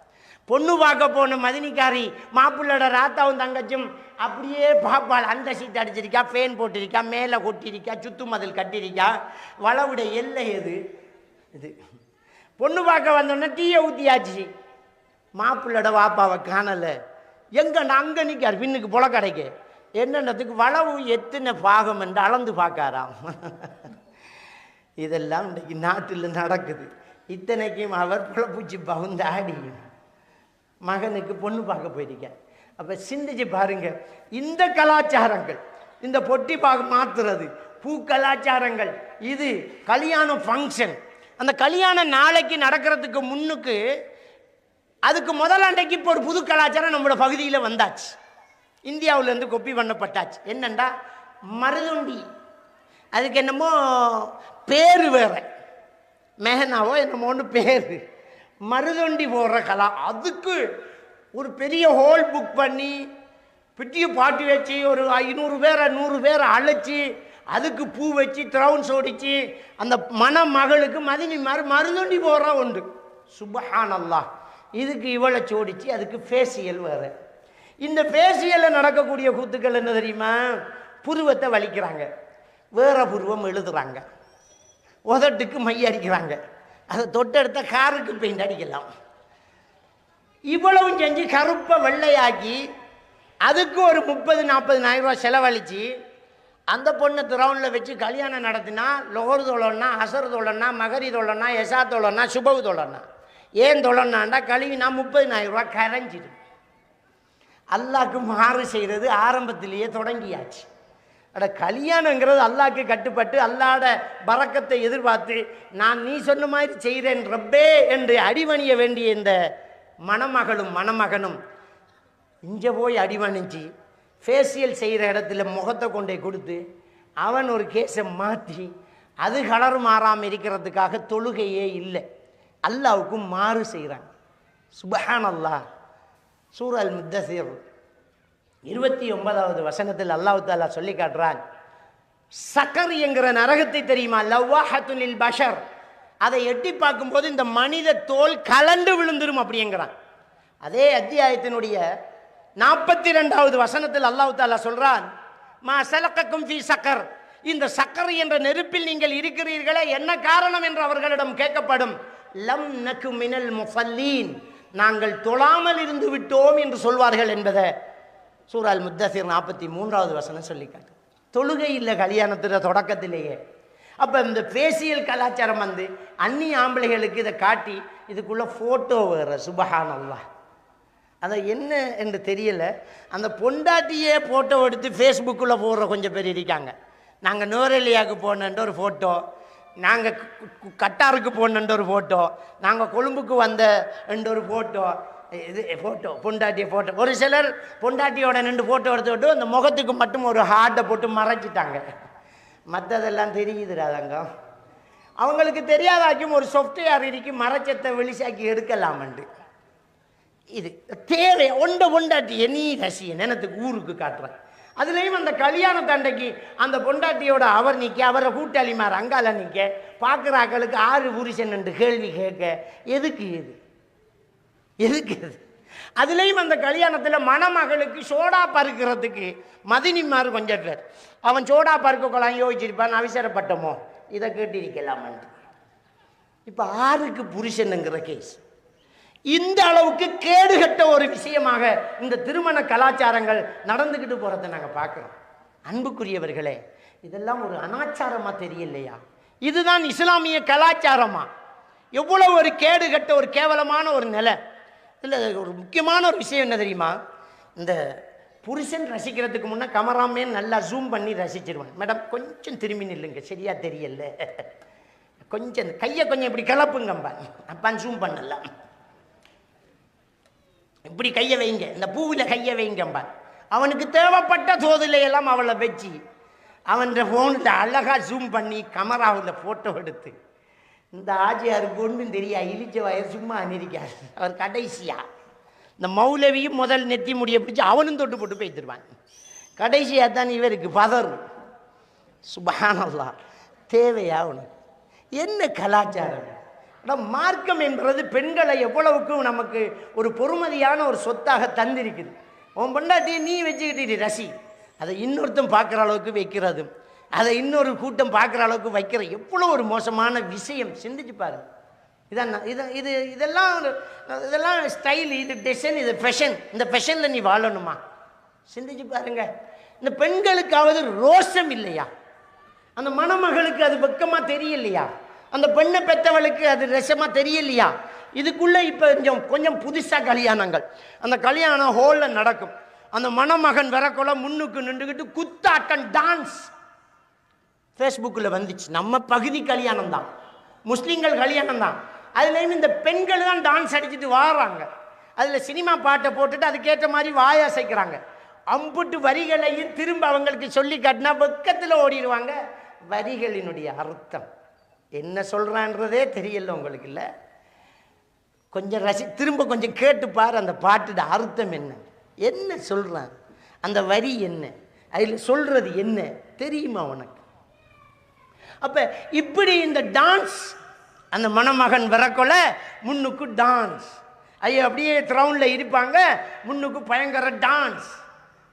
பொண்ணு பார்க்க போன மதினிக்காரி மாப்பிள்ளோட ராத்தாவும் தங்கச்சும் அப்படியே பாப்பாள். அந்த சீட் அடிச்சிருக்கா, ஃபேன் போட்டிருக்கா, மேலே கொட்டிருக்கா, சுத்து மதில் கட்டிருக்கா, வளவுட எல்லை எது இது. பொண்ணு பார்க்க வந்தோடனே டீயை ஊற்றியாச்சு. மாப்பிள்ளோட வாப்பாவை காணலை, எங்கண்ணா அங்கே நிற்கார் பின்னுக்கு புல கடைக்கு. என்னென்னத்துக்கு வளவு எத்தனை பாகம் என்று அளந்து பார்க்காராம். இதெல்லாம் இன்றைக்கு நாட்டில் நடக்குது. இத்தனைக்கும் அவர் புலப்பூச்சி பகுந்தாடி மகனுக்கு பொண்ணு பார்க்க போயிருக்கார். அப்போ சிந்திச்சு பாருங்க, இந்த கலாச்சாரங்கள், இந்த பொட்டி பாக மாற்றுறது, பூ கலாச்சாரங்கள். இது கல்யாண ஃபங்க்ஷன். அந்த கல்யாண நாளைக்கு நடக்கிறதுக்கு முன்னுக்கு அதுக்கு முதலாண்டைக்கு இப்போ ஒரு புது கலாச்சாரம் நம்மளோட பகுதியில் வந்தாச்சு. இந்தியாவிலேருந்து கொப்பி பண்ணப்பட்டாச்சு. என்னண்டா மருதுண்டி, அதுக்கு என்னமோ பேர் வேறு, மெஹனாவோ என்னமோன்னு பேர், மருதுண்டி போடுற கலா. அதுக்கு ஒரு பெரிய ஹோல் புக் பண்ணி பெரிய பாட்டி வச்சு ஒரு 500 பேரை 100 பேரை அழைச்சி அதுக்கு பூ வச்சு ட்ரவுன்ஸ் ஓடிச்சு அந்த மணமகளுக்கு மருதுண்டி போடுறா உண்டு. சுப்ஹானல்லாஹ். இதுக்கு இவளை சோடிச்சு அதுக்கு ஃபேஷியல் வேறு. இந்த ஃபேஷியலில் நடக்கக்கூடிய கூத்துக்கள் என்ன தெரியுமா? புருவத்தை வலிக்கிறாங்க, வேற புருவம் எழுதுறாங்க, உதட்டுக்கு மை அடிக்கிறாங்க, அதை தொட்டெடுத்த காருக்கு பெயிண்ட் அடிக்கலாம். இவ்வளவும் செஞ்சு கருப்பை வெள்ளையாக்கி அதுக்கு ஒரு 30-40,000 ரூபா செலவழித்து அந்த பொண்ணை திரௌனில் வச்சு கல்யாணம் நடத்தினா லோஹர் தொழன்னா, அசர் தொழன்னா, மகரி தொழன்னா, எசா தொழன்னா, சுபவு தொழன்னா. ஏன் தொழன்னாண்டா கழுவினா 30,000 ரூபா கரைஞ்சிடும். அல்லாஹ்க்கு மாறு செய்கிறது ஆரம்பத்திலேயே தொடங்கியாச்சு. அட கல்யாணங்கிறது அல்லாஹ்க்கு கட்டுப்பட்டு அல்லாஹ்ட பரக்கத்தை எதிர்பார்த்து நான் நீ சொன்ன மாதிரி செய்கிறேன் ரப்பே என்று அடிபணிய வேண்டிய இந்த மணமகளும் மணமகனும் இங்கே போய் அடிபணிஞ்சு ஃபேஷியல் செய்கிற இடத்துல முகத்தை கொண்டே கொடுத்து அவன் ஒரு கேஸை மாற்றி அது கலர் மாறாமல் இருக்கிறதுக்காக தொழுகையே இல்லை. அல்லாஹ்வுக்கும் மாறு செய்கிறாங்க. சுப்ஹானல்லாஹ். சூரா அல் முத்தஸிர் 29வது வசனத்தில் அல்லாஹ் தஆலா சொல்லி காட்டுறான், சக்கர் என்கிற நரகத்தை தெரியுமா? லவ்வாஹத்துல் லில் பஷர். அதை எட்டி பார்க்கும்போது இந்த மனித தோல் கலண்டு விழுந்துரும் அப்படிங்கிறான். அதே அத்தியாயத்தினுடைய 42வது வசனத்தில் அல்லாஹ் தஆலா சொல்றான், மா சலக்கக்கும் ஃபீ சக்கர். இந்த சக்கர் என்ற நெருப்பில் நீங்கள் இருக்கிறீர்களே என்ன காரணம் என்று அவர்களிடம் கேட்கப்படும். லம் நகு மினல் முஸல்லீன். நாங்கள் தொழாமல் இருந்து விட்டோம் என்று சொல்வார்கள் என்பதை சூரா அல் முத்தஸிர் 43வது வசனம் சொல்லி காட்டு. தொழுகை இல்லை கல்யாணத்தில் தொடக்கத்திலேயே. அப்போ இந்த ஃபேஷியல் கலாச்சாரம் வந்து அந்நிய ஆம்பளைகளுக்கு இதை காட்டி இதுக்குள்ளே ஃபோட்டோ வேறு. சுப்ஹானல்லாஹ். அதை என்ன என்று தெரியல. அந்த பொண்டாட்டியே ஃபோட்டோ எடுத்து ஃபேஸ்புக்கில் போடுற கொஞ்சம் பேர் இருக்காங்க. நாங்கள் நோரெலியாவுக்கு போனன்ற ஒரு ஃபோட்டோ, நாங்கள் கட்டாருக்கு போனன்ற ஒரு ஃபோட்டோ, நாங்கள் கொழும்புக்கு வந்த என்ற ஒரு ஃபோட்டோ. இது ஃபோட்டோ, பொண்டாட்டியை ஃபோட்டோ. ஒரு சிலர் பொண்டாட்டியோட 2 ஃபோட்டோ எடுத்துக்கிட்டு அந்த முகத்துக்கு மட்டும் ஒரு ஹார்ட்டை போட்டு மறைச்சிட்டாங்க. மற்றதெல்லாம் தெரியுதுடாதங்க. அவங்களுக்கு தெரியாதாக்கும் ஒரு சாஃப்ட்வேர் இருக்கு மறைச்சத்தை வெளிசாக்கி எடுக்கலாமண்டு. இது தேவை பொண்டாட்டியை நீ ரசிய நினத்துக்கு ஊருக்கு காட்டுறேன். அதுலேயும் அந்த கல்யாண தண்டைக்கு அந்த பொண்டாட்டியோட அவர் நிற்க, அவரை கூட்டாளிமார் அங்கால நிற்க, பார்க்குறாக்களுக்கு 6 புருஷன் என்று கேள்வி கேட்க எதுக்கு இது? எதுக்கு இது? அதுலேயும் அந்த கல்யாணத்தில் மணமகளுக்கு சோடா பருக்கிறதுக்கு மதினிமார் கொஞ்சம் பேர் அவன் சோடா பருக்கலாம் யோசிச்சிருப்பான். அவசரப்பட்டமோ இதை கேட்டிருக்கலாமன்று. இப்போ 6க்கு புருஷனுங்கிற கேஸ். இந்த அளவுக்கு கேடுகட்ட ஒரு விஷயமாக இந்த திருமண கலாச்சாரங்கள் நடந்துக்கிட்டு போகிறத நாங்கள் பார்க்குறோம். அன்புக்குரியவர்களே, இதெல்லாம் ஒரு அனாச்சாரமாக தெரியலையா? இதுதான் இஸ்லாமிய கலாச்சாரமா? எவ்வளோ ஒரு கேடுகட்ட ஒரு கேவலமான ஒரு நிலை. இல்லை, ஒரு முக்கியமான ஒரு விஷயம் என்ன தெரியுமா? இந்த புருஷன் ரசிக்கிறதுக்கு முன்னே கமராமேன் நல்லா ஜூம் பண்ணி ரசிச்சிருவான். மேடம் கொஞ்சம் திரும்பி நில்லுங்க, சரியா தெரியல, கொஞ்சம் கையை கொஞ்சம் இப்படி கிளப்புங்கம்பான். அப்பான் ஜூம் பண்ணலாம், இப்படி கையை வைங்க, இந்த பூவில் கையை வைங்கம்பான். அவனுக்கு தேவைப்பட்ட தோதிலையெல்லாம் அவளை வச்சு அவன் ஃபோனில் அழகாக ஜூம் பண்ணி கமராவில் ஃபோட்டோ எடுத்து இந்த ஆஜியாருக்கு ஒன்றும் தெரியா இழிச்ச வயசு சும்மா அனிருக்கார். அவர் கடைசியா இந்த மௌலவியும் முதல் நெத்தி முடிய பிடிச்சி அவனும் தொட்டு போட்டு போய்த்துருவான். கடைசியாக தான் இவருக்கு பதர். சுப்ஹானல்லாஹ். தேவையா உனக்கு? என்ன கலாச்சாரம்? மார்க்கம் என்பது பெண்களை எவ்வளவுக்கு நமக்கு ஒரு பொறுமதியான ஒரு சொத்தாக தந்திருக்குது. உன் பொண்டாட்டியை நீ வச்சுக்கிட்டு ரசி, அதை இன்னொருத்தன் பார்க்குற அளவுக்கு வைக்கிறது, அதை இன்னொரு கூட்டம் பார்க்குற அளவுக்கு வைக்கிற எவ்வளோ ஒரு மோசமான விஷயம். சிந்திச்சு பாருங்க. இதெல்லாம் ஸ்டைல், இது டிசைன், இது ஃபேஷன். இந்த ஃபேஷனில் நீ வாழணுமா? சிந்திச்சு பாருங்க. இந்த பெண்களுக்காவது ரோஷம் இல்லையா? அந்த மணமகளுக்கு அது வெக்கமாக தெரியலையா? அந்த பெண்ணை பெற்றவளுக்கு அது ரசமாக தெரியலையா? இதுக்குள்ளே இப்போ கொஞ்சம் புதுசாக கல்யாணங்கள், அந்த கல்யாணம் ஹோலில் நடக்கும். அந்த மணமகன் வரக்குள்ள முன்னுக்கு நின்றுக்கிட்டு குத்தாட்டம், டான்ஸ். ஃபேஸ்புக்கில் வந்துச்சு. நம்ம பகுதி கல்யாணம் தான், முஸ்லீம்கள் கல்யாணம் தான். அதுலேயும் இந்த பெண்கள் தான் டான்ஸ் அடிச்சுட்டு வாடுறாங்க. அதில் சினிமா பாட்டை போட்டுட்டு அதுக்கேற்ற மாதிரி வாயை அசைக்கிறாங்க. அம்புட்டு வரிகளையும் திரும்ப அவங்களுக்கு சொல்லி காட்டினா வெக்கத்தில் ஓடிடுவாங்க. வரிகளினுடைய அர்த்தம் என்ன சொல்கிறான்றதே தெரியல உங்களுக்கு. இல்லை, கொஞ்சம் திரும்ப கொஞ்சம் கேட்டுப்பார், அந்த பாட்டோட அர்த்தம் என்ன, என்ன சொல்கிறான், அந்த வரி என்ன, அதில் சொல்கிறது என்ன தெரியுமா உனக்கு? அப்போ இப்படி இந்த டான்ஸ், அந்த மணமகன் வரக்கொள்ள முன்னுக்கு டான்ஸ், ஐயோ அப்படியே த்ரவுண்டில் இருப்பாங்க, முன்னுக்கு பயங்கர டான்ஸ்,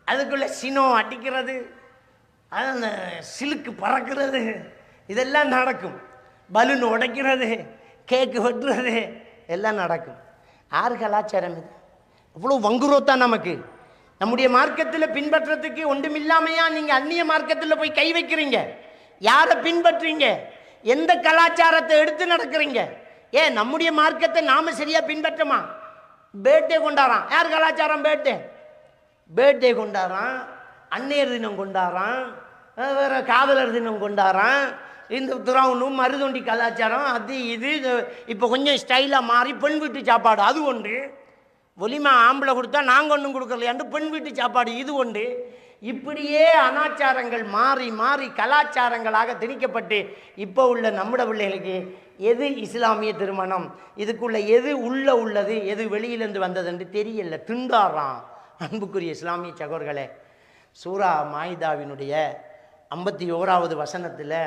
அதுக்குள்ளே சினோ அடிக்கிறது, அது அந்த சிலுக்கு பறக்கிறது, இதெல்லாம் நடக்கும். பலூன் உடைக்கிறது, கேக்கு வெட்டுறது எல்லாம் நடக்கும். ஆறு கலாச்சாரம் இது? அவ்வளோ வங்குரோத்தா நமக்கு. நம்முடைய மார்க்கத்தில் பின்பற்றத்துக்கு ஒன்றுமில்லாமையா நீங்கள் அந்நிய மார்க்கத்தில் போய் கை வைக்கிறீங்க? யாரை பின்பற்றுறீங்க? எந்த கலாச்சாரத்தை எடுத்து நடக்கிறீங்க? ஏன் நம்முடைய மார்க்கத்தை நாம சரியா பின்பற்றமா? பேர்த்டே கொண்டாடுறான். யார் கலாச்சாரம்? பேர்த்டே கொண்டாடுறான், அன்னையர் தினம் கொண்டாடுறான், வேற காதலர் தினம் கொண்டாடுறான். இந்த திரௌனும் மருதொண்டி கலாச்சாரம் அது இது. இப்போ கொஞ்சம் ஸ்டைலாக மாறி பெண் வீட்டு சாப்பாடு அது ஒன்று. ஒலிமா ஆம்பளை கொடுத்தா நாங்கள் ஒன்றும் கொடுக்கலையாண்டு பெண் வீட்டு சாப்பாடு இது ஒன்று. இப்படியே அனாச்சாரங்கள் மாறி மாறி கலாச்சாரங்களாக திணிக்கப்பட்டு இப்போ உள்ள நம்முடைய பிள்ளைகளுக்கு எது இஸ்லாமிய திருமணம், இதுக்குள்ள எது உள்ளது, எது வெளியிலேருந்து வந்ததுன்னு தெரியல, திண்டாடுறான். அன்புக்குரிய இஸ்லாமிய சகோதரர்களே, சூரா மாயிதாவினுடைய 51வது வசனத்தில்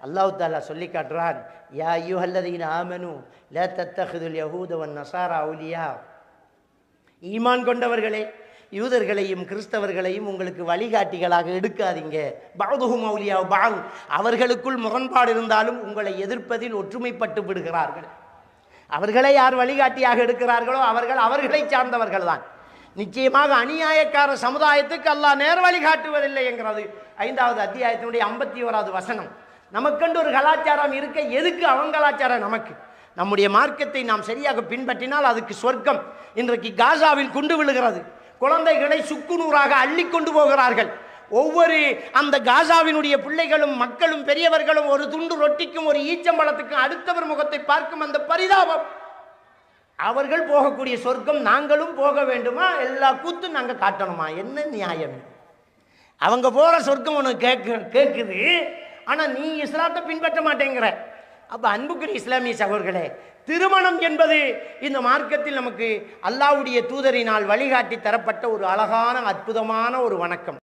அல்லாஹ் தாலா சொல்லி காட்டுறான், யா அய்யுஹல்லதீன ஆமனு லா தத்தஹிதுல் யஹூத வன் நஸாரா அவுலியா. ஈமான் கொண்டவர்களே, யூதர்களையும் கிறிஸ்தவர்களையும் உங்களுக்கு வழிகாட்டிகளாக எடுக்காதீங்க. பஅதுஹும் அவுலியா பஅத், அவர்களுக்குள் முரண்பாடு இருந்தாலும் உங்களை எதிர்ப்பதில் ஒற்றுமைப்பட்டு விடுகிறார்கள். அவர்களை யார் வழிகாட்டியாக எடுக்கிறார்களோ அவர்களை சார்ந்தவர்கள் தான். நிச்சயமாக அநியாயக்கார சமுதாயத்துக்கு அல்லாஹ் நேர் வழிகாட்டுவதில்லை என்கிறது 5வது அத்தியாயத்தினுடைய 51வது வசனம். நமக்கென்று ஒரு கலாச்சாரம் இருக்க, எதுக்கு அவங்க கலாச்சாரம் நமக்கு? நம்முடைய மார்க்கத்தை நாம் சரியாக பின்பற்றினால் அதுக்கு சொர்க்கம். இன்றைக்கு காசாவில் குண்டு விழுகிறது, குழந்தைகளை சுக்குநூறாக அள்ளி கொண்டு போகிறார்கள். ஒவ்வொரு அந்த காசாவினுடைய பிள்ளைகளும் மக்களும் பெரியவர்களும் ஒரு துண்டு ரொட்டிக்கும் ஒரு ஈச்சம்பழத்துக்கும் அடுத்தவர் முகத்தை பார்க்கும் அந்த பரிதாபம். அவர்கள் போகக்கூடிய சொர்க்கம் நாங்களும் போக வேண்டுமா? எல்லா கூத்தும் நாங்கள் காட்டணுமா? என்ன நியாயம்? அவங்க போகிற சொர்க்கம் உனக்கு கேட்குது, ஆனால் நீ இஸ்லாத்தை பின்பற்ற மாட்டேங்கிற. அப்போ அன்புக்குரிய இஸ்லாமிய சகோதரர்களே, திருமணம் என்பது இந்த மார்க்கத்தில் நமக்கு அல்லாஹ்வுடைய தூதரினால் வழிகாட்டி தரப்பட்ட ஒரு அழகான அற்புதமான ஒரு வணக்கம்.